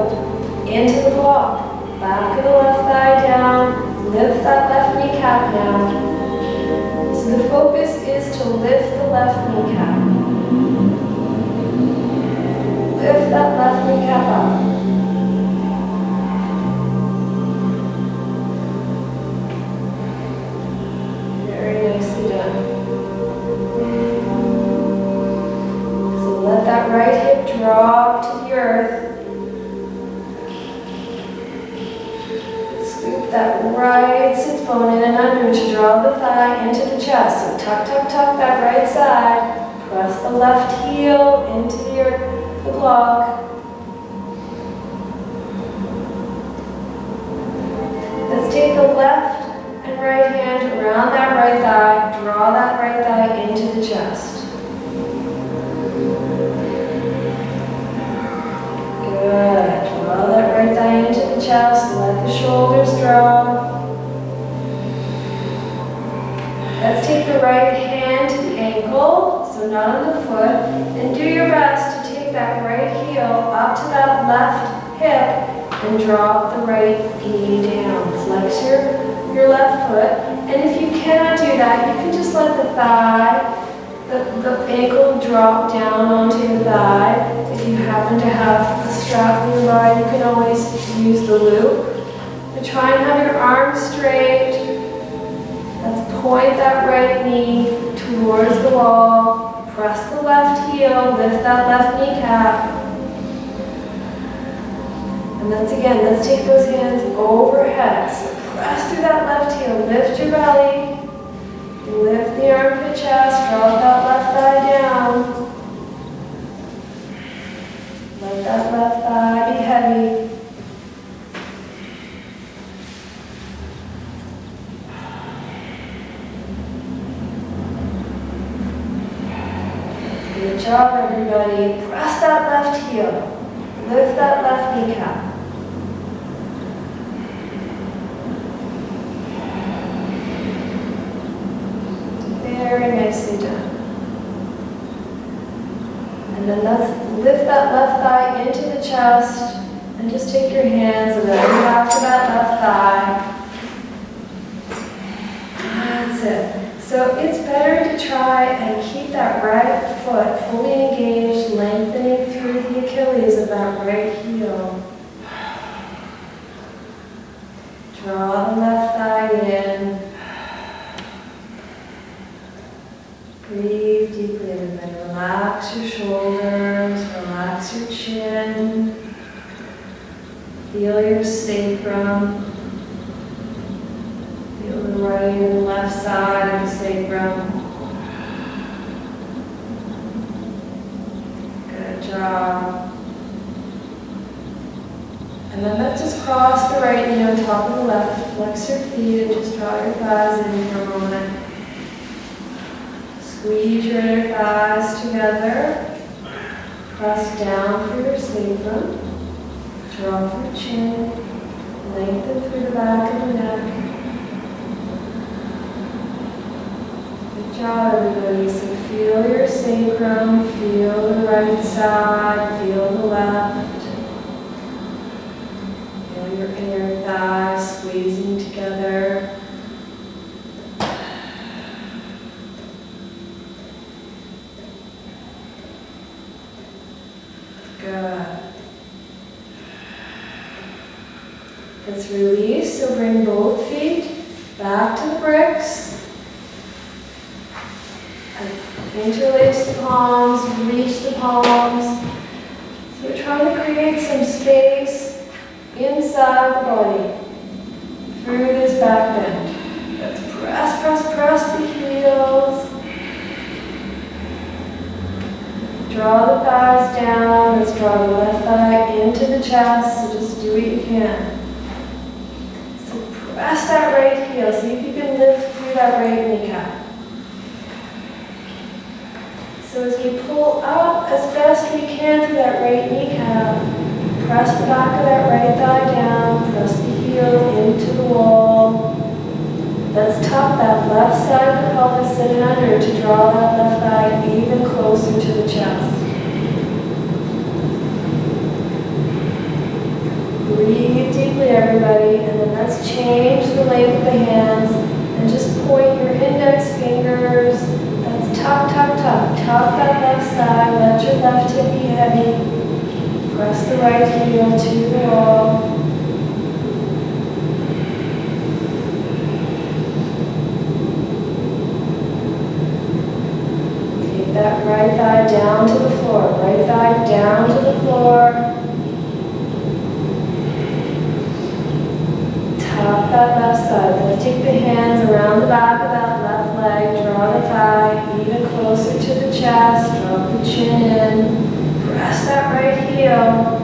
[SPEAKER 1] into the block. Back of the left thigh down, lift that left kneecap down. So the focus is to lift the left kneecap. Lift that left kneecap up. Very nicely done. So let that right hip drop to the earth. That right sits bone in and under to draw the thigh into the chest. So tuck, tuck, tuck that right side. Press the left heel into the block. Let's take the left and right hand around that right thigh. Draw that right thigh into the chest. Good. Draw that right thigh into the chest. Let the shoulders drop. Let's take the right hand to the ankle, so not on the foot, and do your best to take that right heel up to that left hip and drop the right knee down. Flex your left foot, and if you cannot do that, you can just let the thigh, the ankle drop down onto your thigh. If you happen to have a strap nearby, you can always use the loop. But try and have your arms straight. Let's point that right knee towards the wall. Press the left heel, lift that left kneecap. And let's take those hands overhead. So press through that left heel, lift your belly. Lift the armpit chest, drop that left thigh down. Let that left thigh be heavy. Good job, everybody. Press that left heel. Lift that left kneecap. Very nicely done. And then let's lift that left thigh into the chest and just take your hands and then back to that left thigh. That's it. So it's better to try and keep that right foot fully engaged, lengthening through the Achilles of that right heel. Draw the left thigh in. Breathe deeply, everybody. Relax your shoulders, relax your chin. Feel your sacrum. Feel the right and left side of the sacrum. Good job. And then let's just cross the right knee on top of the left. Flex your feet and just draw your thighs in for a moment. Squeeze your inner thighs together. Press down through your sacrum. Drop your chin. Lengthen through the back of the neck. Good job, everybody. So feel your sacrum. Feel the right side. Feel the left. Feel your inner thighs squeezing together. Good. Let's release, so bring both feet back to the bricks. And interlace the palms, reach the palms. So we're trying to create some space inside the body through this back bend. Let's press, press, press the heels. Draw the thighs down. Let's draw the left thigh into the chest. So just do what you can. So press that right heel. See if you can lift through that right kneecap. So as we pull up as best we can through that right kneecap, press the back of that right thigh down. Press the heel into the wall. Let's tuck that left side of the pelvis in and under to draw that left thigh even closer to the chest. Breathe deeply, everybody, and then let's change the length of the hands and just point your index fingers. Let's tuck, tuck, tuck. Tuck that left side. Let your left hip be heavy. Press the right heel to the wall. That right thigh down to the floor. Right thigh down to the floor. Tuck that left side. Let's take the hands around the back of that left leg. Draw the thigh even closer to the chest. Drop the chin in. Press that right heel.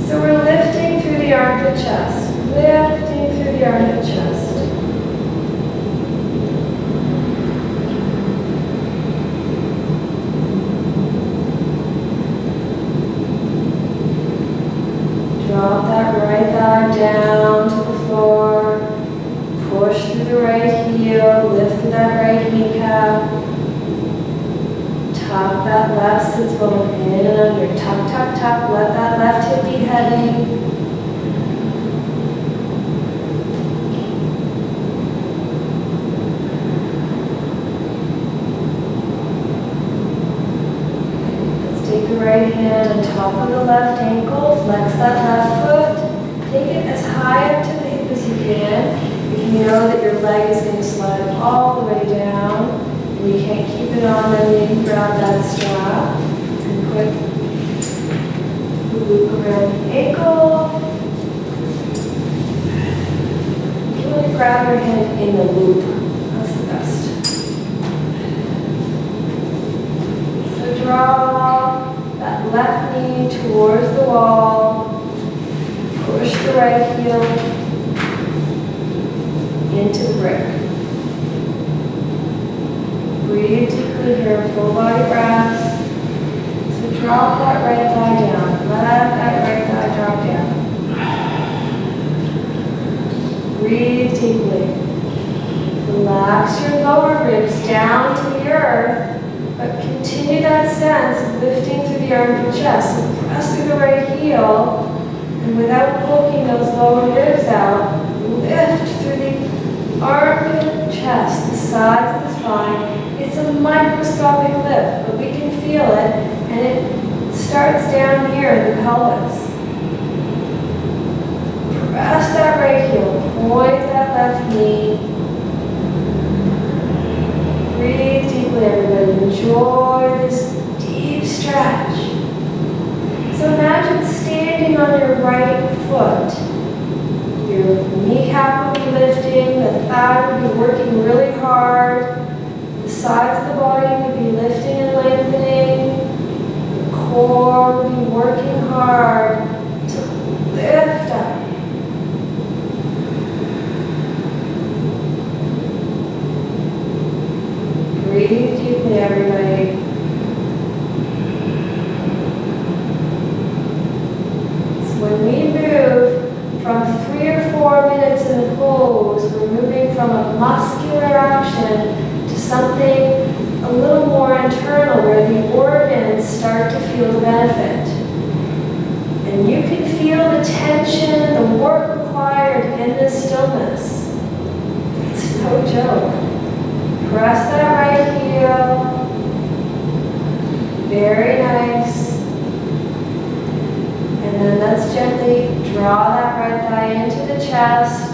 [SPEAKER 1] So we're lifting through the armpit chest. Lifting through the armpit chest. Drop that right thigh down to the floor. Push through the right heel. Lift through that right kneecap. Tuck that left sits bone in and under. Tuck, tuck, tuck. Let that left hip be heavy. Take the right hand on top of the left ankle, flex that left foot, take it as high up to the hip as you can. If you know that your leg is going to slide all the way down, and you can't keep it on, then you can grab that strap and put the loop around the ankle. You want to grab your hand in the loop. That's the best. So draw that left knee towards the wall. Push the right heel into the brick. Breathe deep. deeply here, full body breaths. So drop that right thigh down. Let that right thigh drop down. Breathe deeply. Relax your lower ribs down to the earth, but continue that sense of lifting through the armpit chest. So press through the right heel, and without poking those lower ribs out, lift through the armpit chest, the sides of the spine. It's a microscopic lift, but we can feel it, and it starts down here in the pelvis. Press that right heel, point that left knee. Breathe deeply, everybody. Enjoy this deep stretch. So imagine standing on your right foot. Your kneecap will be lifting, the thigh will be working really hard, the sides of the body will be lifting and lengthening, the core will be working hard to lift up. Breathe deeply, everybody. So when we move from 3 or 4 minutes in the pose, we're moving from a muscular action to something a little more internal, where the organs start to feel the benefit. And you can feel the tension, the work required in this stillness. It's no joke. Press that right heel. Very nice. And then let's gently draw that right thigh into the chest.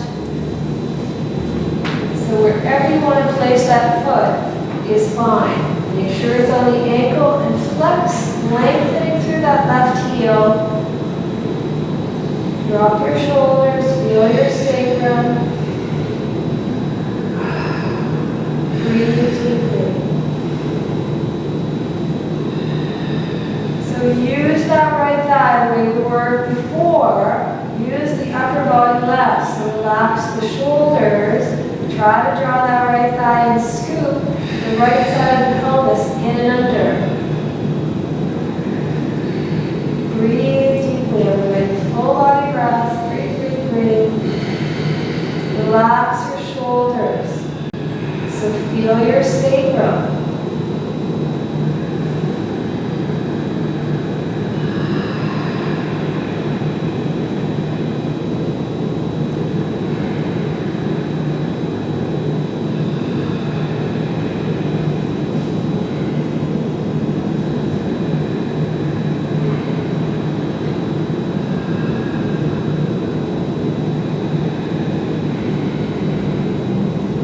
[SPEAKER 1] So wherever you want to place that foot is fine. Make sure it's on the ankle and flex, lengthening through that left heel. Drop your shoulders, feel your sacrum. Breathe deeply. So use that right thigh the way we were before. Use the upper body less. So relax the shoulders. Try to draw that right thigh and scoop the right side of the pelvis in and under. Breathe deeply, everybody. Full body breaths. Breathe, breathe, breathe. Relax your shoulders. So feel your sacrum.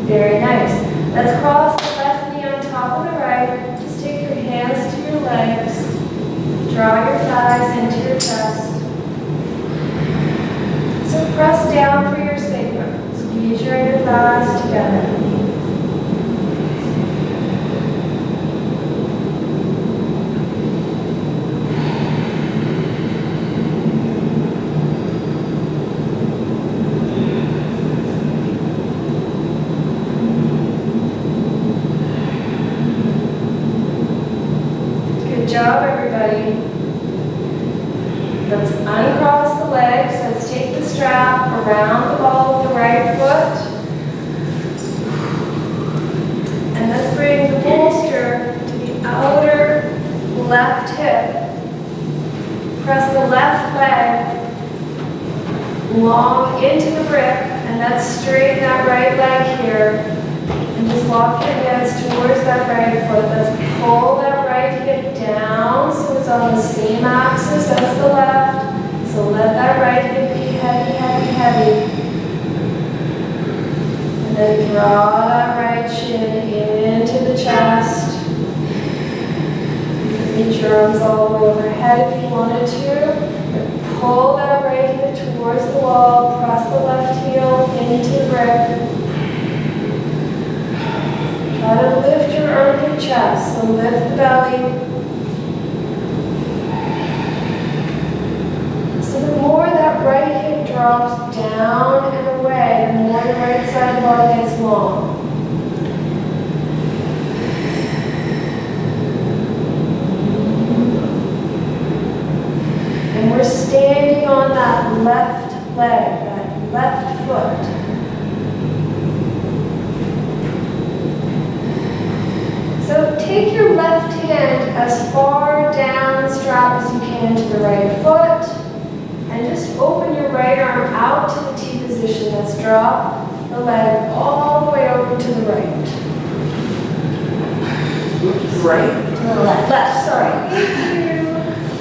[SPEAKER 1] Very nice. Let's cross the left knee on top of the right. Just take your hands to your legs. Draw your thighs into your chest. So press down through your sacrum. Squeeze your inner thighs together. Good job, everybody. Let's uncross the legs. Let's take the strap around the ball of the right foot. And let's bring the bolster to the outer left hip. Press the left leg long into the brick, and let's straighten that right leg here. And just walk your hands towards that right foot. Let's pull that right hip down so it's on the same axis as the left. So let that right hip be heavy, heavy, heavy. And then draw that right shin into the chest. You can reach your arms all the way overhead if you wanted to. But pull that right hip towards the wall. Press the left heel into the brick. Try to lift your armpit chest, so lift the belly. So the more that right hip drops down and away, the more the right side of the body gets long. that left leg, that left foot. So take your left hand as far down the strap as you can to the right foot, and just open your right arm out to the T position. Let's drop the leg all the way over to the right.
[SPEAKER 2] Right?
[SPEAKER 1] To the left. Left, sorry. Thank you.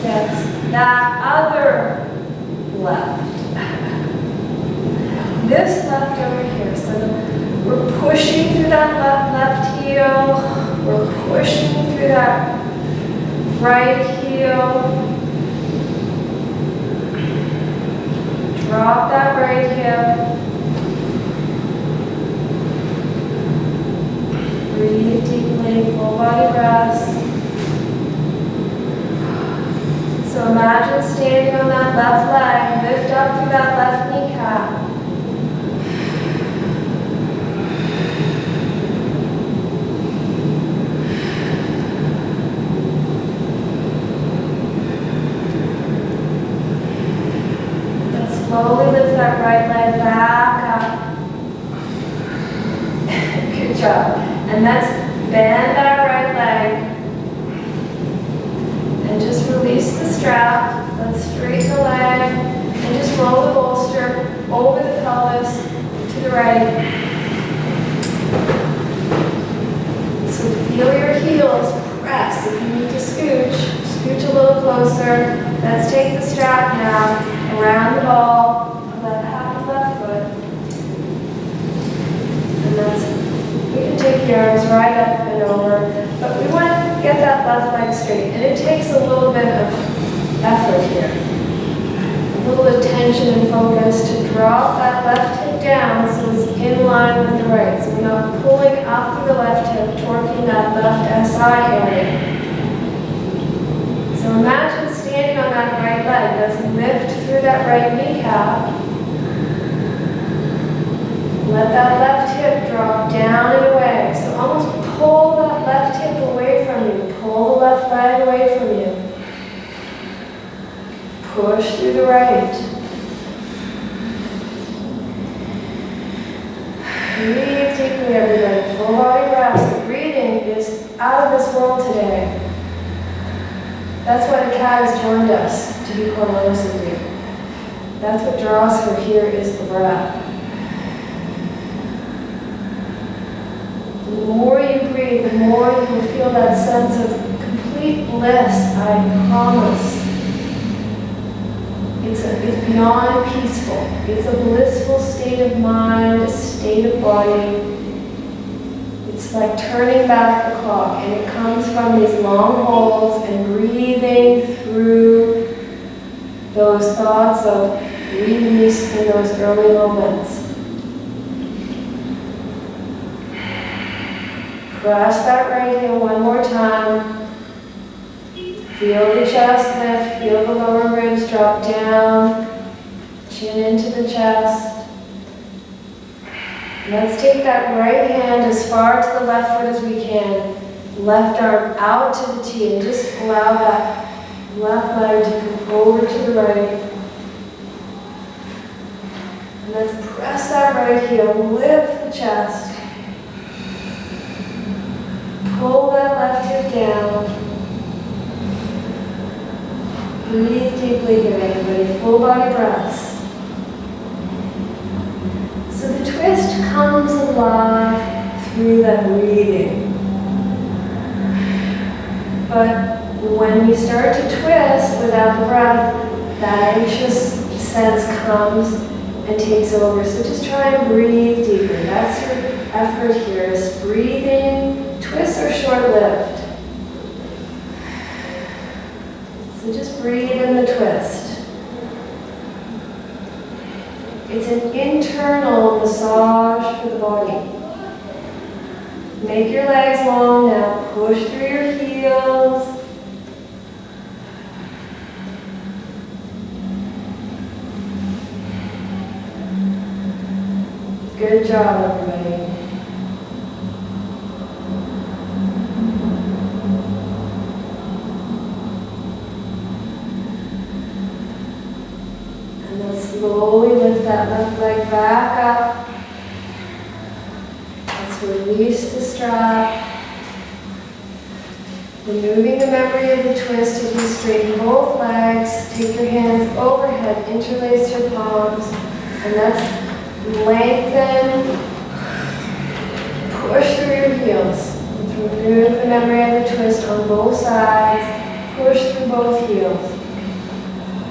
[SPEAKER 1] Yes, that other left. This left over here. So we're pushing through that left heel. We're pushing through that right heel. Drop that right hip. Breathe deeply, full body rest. So imagine standing on that left leg, lift up through that left kneecap. Then slowly lift that right leg back up. Good job. And let's bend that right leg. And just release the strap. Let's straighten the leg. And just roll the bolster over the pelvis to the right. So feel your heels press. If you need to scooch a little closer. Let's take the strap now around the ball of that half left foot. And we can take the arms right up and over, but we want to get that left leg straight. And it takes a little bit of effort here. A little attention and focus to drop that left hip down so it's in line with the right. So we're not pulling up through the left hip, torquing that left SI area. So imagine standing on that right leg. Let's lift through that right kneecap. Let that left hip drop down and away. So almost pull that left hip away from you. Pull the left leg away from you. Push through the right. Breathe deeply, everybody. Full body rest. The breathing is out of this world today. That's why the cat has joined us, to be quite honest with you. That's what draws her here is the breath. The more you breathe, the more you will feel that sense of complete bliss, I promise. It's beyond peaceful. It's a blissful state of mind, a state of body. It's like turning back the clock, and it comes from these long holds and breathing through those thoughts of release in those early moments. Press that right heel one more time. Feel the chest lift, feel the lower ribs drop down, chin into the chest. Let's take that right hand as far to the left foot as we can. Left arm out to the T and just allow that left leg to come over to the right. And let's press that right heel, lift the chest. Pull that left hip down. Breathe deeply here, everybody. Full body breaths. So the twist comes alive through that breathing. But when we start to twist without the breath, that anxious sense comes and takes over. So just try and breathe deeply. That's your effort here, is breathing. Twists are short-lived. So just breathe in the twist. It's an internal massage for the body. Make your legs long now. Push through your heels. Good job, everybody. And let's back up. Let's release the strap. Removing the memory of the twist as you straighten both legs. Take your hands overhead, interlace your palms, and let's lengthen. Push through your heels. Remove the memory of the twist on both sides. Push through both heels.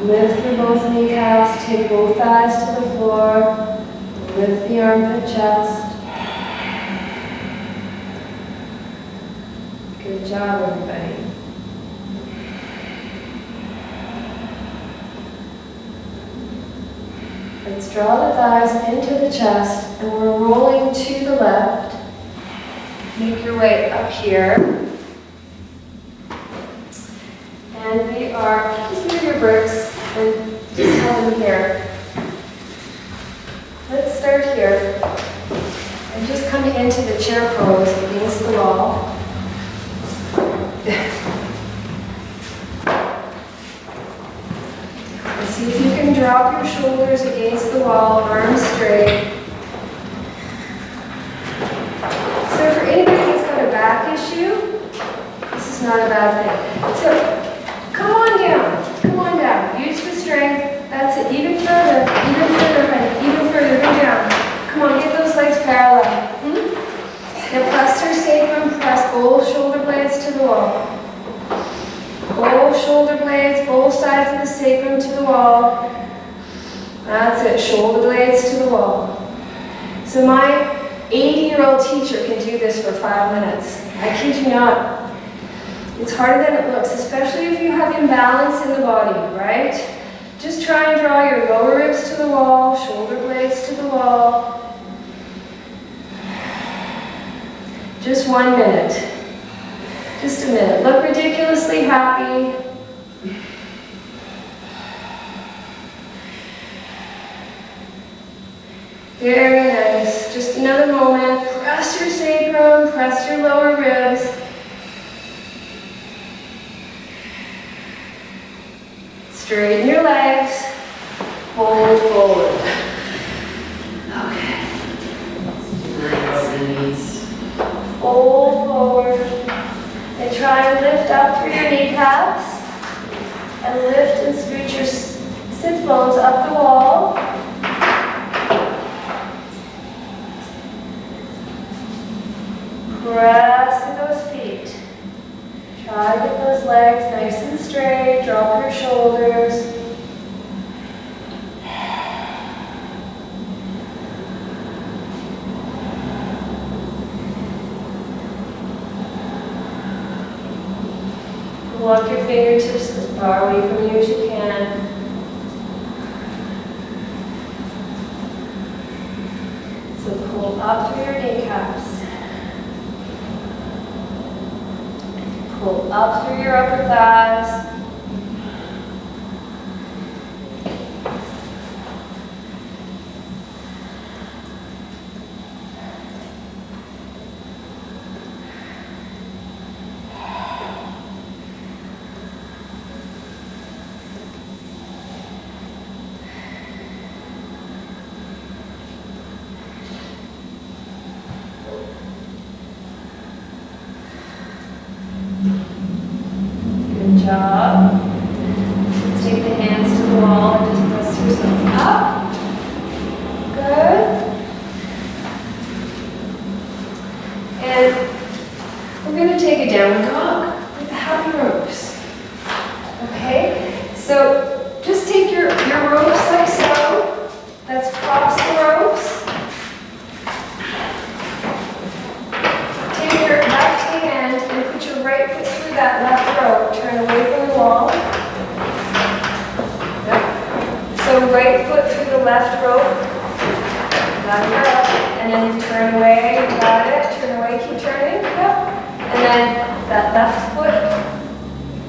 [SPEAKER 1] Lift through both kneecaps. Take both thighs to the floor. Lift the armpit chest. Good job, everybody. Let's draw the thighs into the chest, and we're rolling to the left. Make your way up here. And we are, just move your bricks and just hold them here. Let's start here. And just come into the chair pose against the wall. And see if you can drop your shoulders against the wall, arms straight. So for anybody that's got a back issue, this is not a bad thing. So come on down, use the strength. That's it, even further, honey, even further, go down. Come on, get those legs parallel. Now press your sacrum, press both shoulder blades to the wall. Both shoulder blades, both sides of the sacrum to the wall. That's it, shoulder blades to the wall. So my 80-year-old teacher can do this for 5 minutes. I kid you not. It's harder than it looks, especially if you have imbalance in the body, right? Just try and draw your lower ribs to the wall, shoulder blades to the wall. Just 1 minute. Just a minute. Look ridiculously happy. Very nice. Just another moment. Press your sacrum, press your lower ribs. Straighten your legs. Fold forward. Okay. Fold forward. And try and lift up through your kneecaps. And lift and scooch your sit bones up the wall. Press through those feet. Try to get those legs nice and straight. Drop your shoulders. Walk your fingertips as far away from you as you can. So pull up through your kneecaps. Pull up through your upper thighs. Job. Let's take the hands to the wall and just press yourself up. Good. And we're going to take a downward dog with the happy ropes. Okay? So just take your ropes like so. Let's cross the ropes. Take your left hand and put your right foot through that left rope. Turn away from the wall. Yep. So right foot through the left rope. Got it up. And then you turn away. Got it. Turn away. Keep turning. Yep. And then that left foot,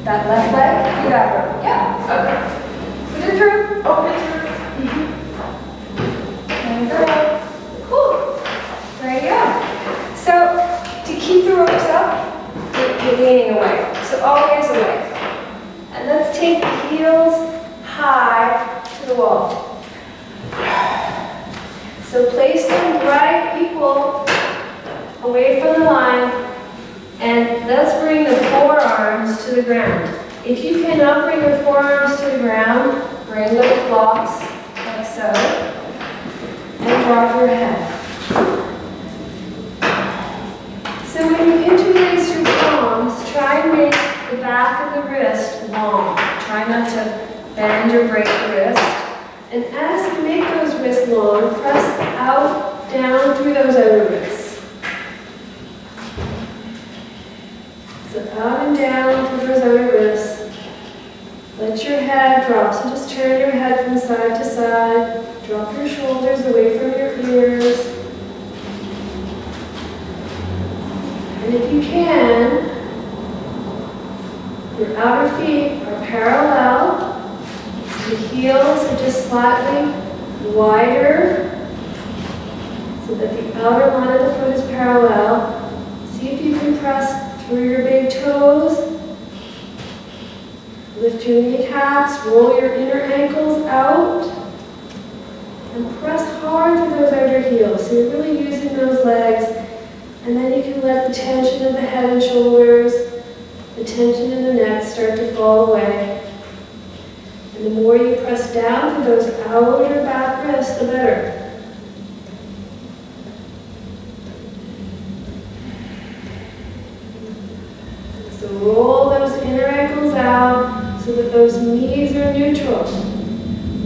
[SPEAKER 1] that left leg. You got it. Yeah. Okay. Put it through. Open it through. And go. Cool. There you go. So to keep the ropes up, you're leaning away. So always away. And let's take the heels high to the wall. So place them right equal away from the line, and let's bring the forearms to the ground. If you cannot bring your forearms to the ground, bring those blocks like so, and drop your head. So when you interlace your palms, try and make the back of the wrist long. Try not to bend or break the wrist. And as you make those wrists long, press out, down through those outer wrists. So out and down through those outer wrists. Let your head drop. So just turn your head from side to side. Drop your shoulders away from your ears. And if you can, your outer feet are parallel. The heels are just slightly wider so that the outer line of the foot is parallel. See if you can press through your big toes. Lift your kneecaps, roll your inner ankles out, and press hard through those outer heels. So you're really using those legs, and then you can let the tension of the head and shoulders, the tension in the neck start to fall away. And the more you press down through those outer back wrists, the better. So roll those inner ankles out so that those knees are neutral.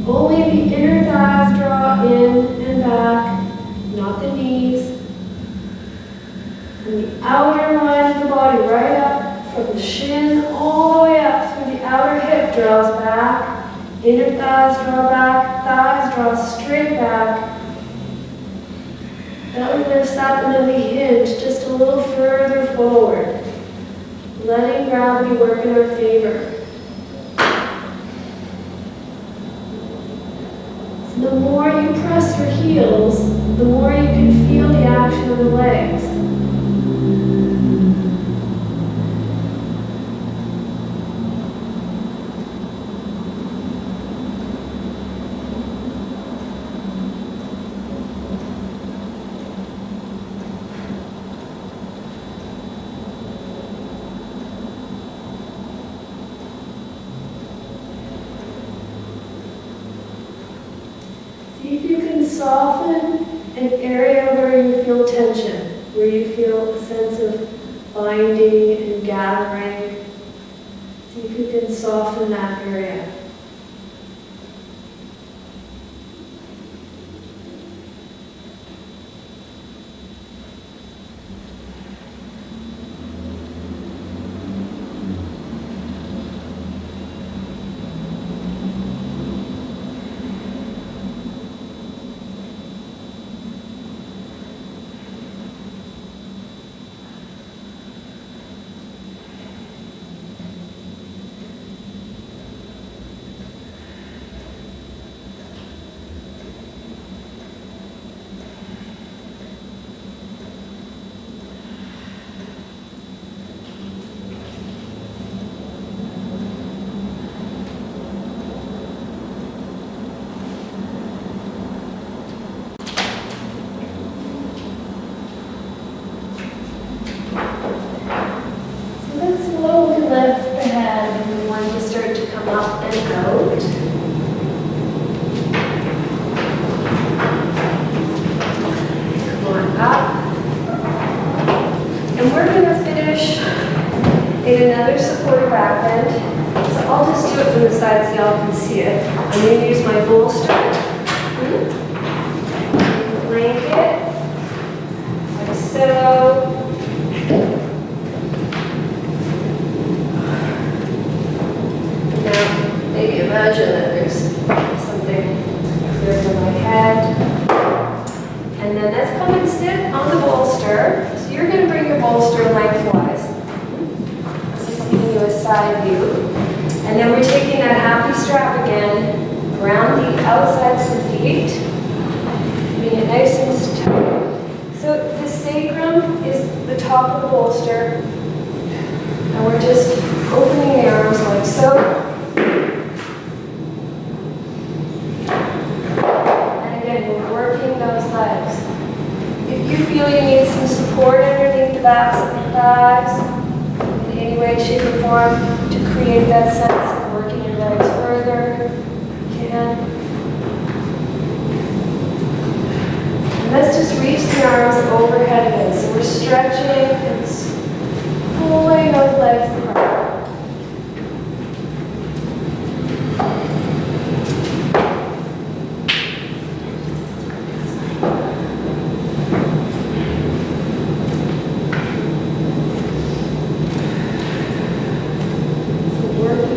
[SPEAKER 1] Only the inner thighs draw in and back, not the knees. And the outer line of the body right up from the shin all the way up through the outer hip draws back. Inner thighs draw back, thighs draw straight back. Belly lifts up and then we hinge just a little further forward, letting gravity work in our favor. So the more you press your heels, the more you can feel the action of the legs. See if you can soften an area where you feel tension, where you feel a sense of binding and gathering. See if you can soften that area. Another supported back bend. So I'll just do it from the side so y'all can see it. I'm going to use my bolster, blanket, like so. Now, maybe imagine that there's something clear from my head. And then let's come and sit on the bolster. So you're going to bring your bolster lengthwise. A side view. And then we're taking that happy strap again around the outsides of the feet, keeping it nice and tight. So the sacrum is the top of the bolster, and we're just opening the arms like so. And again, we're working those create that sense of working your legs further. You can. And let's just reach the arms overhead again. So we're stretching and pulling those legs apart.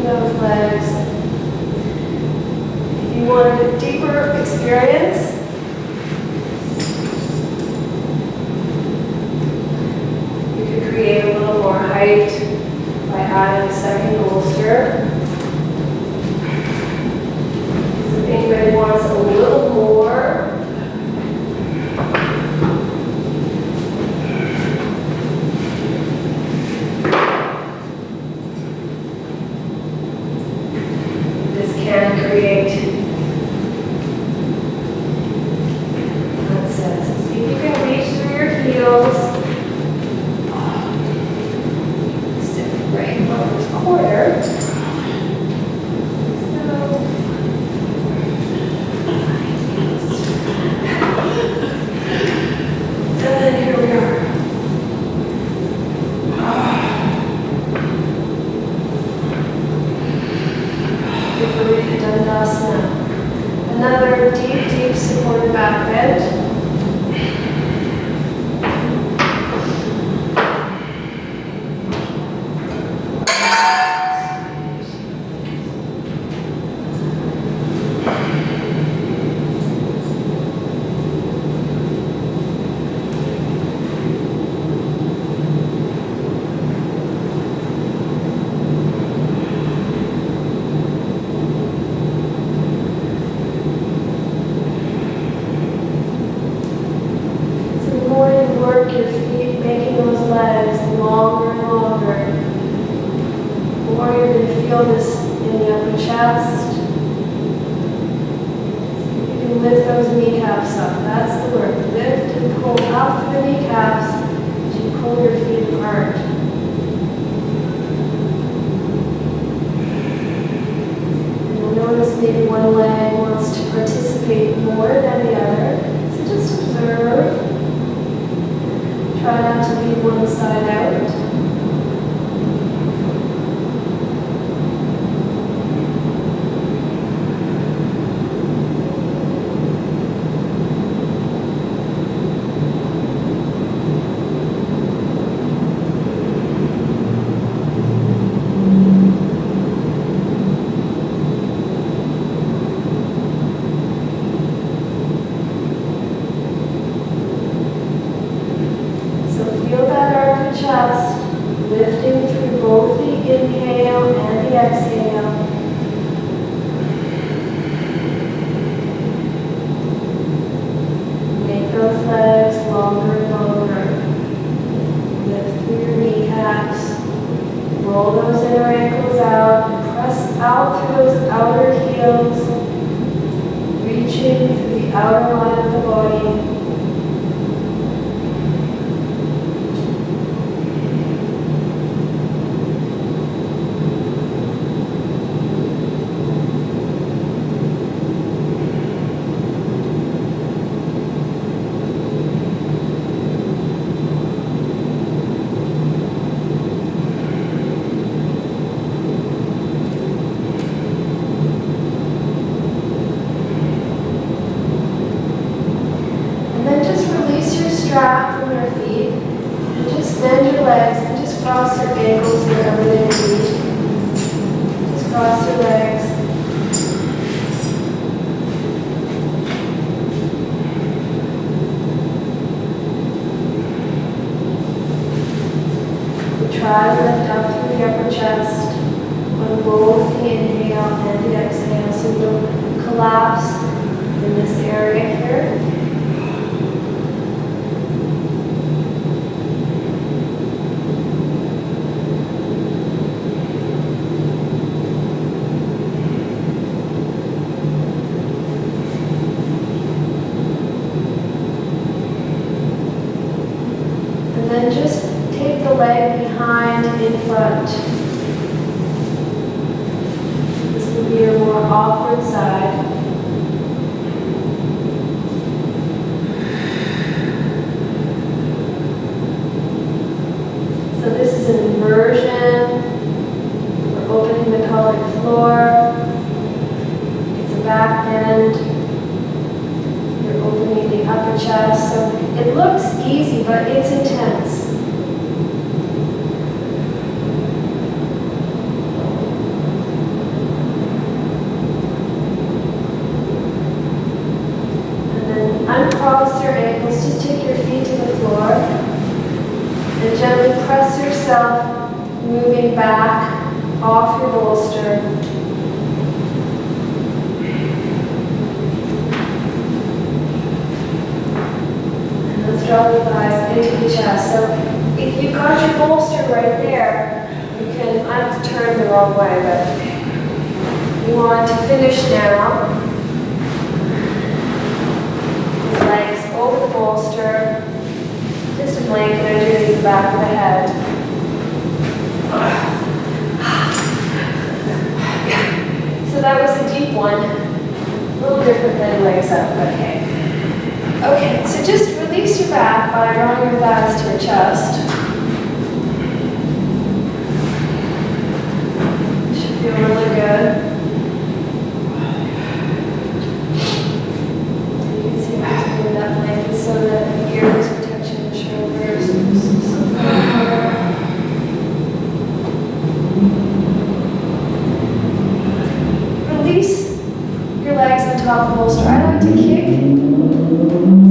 [SPEAKER 1] Those legs. If you wanted a deeper experience, you could create a little more height by adding a second bolster. So if anybody wants a little more, can create nonsense. See if you can reach through your heels. Sit right on this corner. And then here we are. Dandasana. Another deep, deep supported back bend. Work your feet, making those legs longer and longer. Or you're going to feel this in the upper chest. You can lift those kneecaps up. That's the work. Lift and pull up through the kneecaps as you pull your feet apart. And you'll notice maybe one leg wants to participate more than the other. So just observe. Try not to leave one side out. Chest, lifting through both the inhale and the exhale. Make those legs longer and longer. Lift through your kneecaps. Roll those inner ankles out and press out through those outer heels, reaching through the outer line of the body. Strap from your feet and just bend your legs and just cross your ankles wherever they may be. Just cross your legs. So try to lift up through the upper chest on both the inhale and the exhale. So you'll collapse in this area here. And then just take the leg behind in front. opposite side. So this is an inversion. We're opening the pelvic floor. It's a back bend. You're opening the upper chest. So it looks easy, but it's intense. Uncross your ankles, just take your feet to the floor and gently press yourself, moving back off your bolster. And let's draw the thighs into the chest. So if you've got your bolster right there, you can, I'm turned the wrong way, but you want to finish now. Legs over the bolster, just a blanket underneath the back of the head. So that was a deep one, a little different than legs up, okay. Okay, so just release your back by drawing your thighs to your chest. Should feel really good. That blanket so that the ears are touching the shoulders. Release your legs on top of the bolster. I like to kick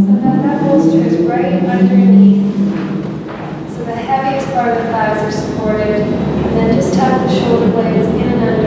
[SPEAKER 1] so that that bolster is right underneath. So the heaviest part of the thighs are supported. And then just tap the shoulder blades in and under.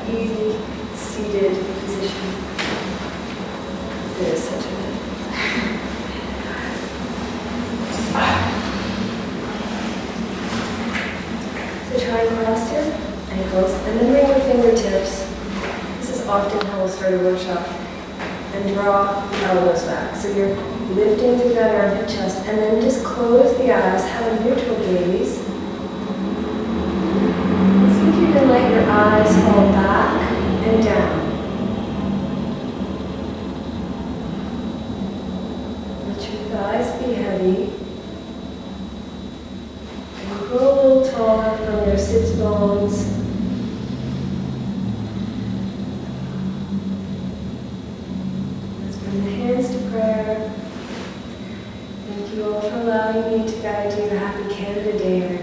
[SPEAKER 1] easy seated position. It is such a So try and cross your ankles and then bring your fingertips. This is often how we'll start a workshop. And draw the elbows back. So you're lifting through that armpit chest and then just close the eyes, have a neutral gaze. And see if you can let your eyes fall back and down. Let your thighs be heavy. And grow a little taller from your sits bones. Bring the hands to prayer. Thank you all for allowing me to guide you. Happy Canada Day, everyone.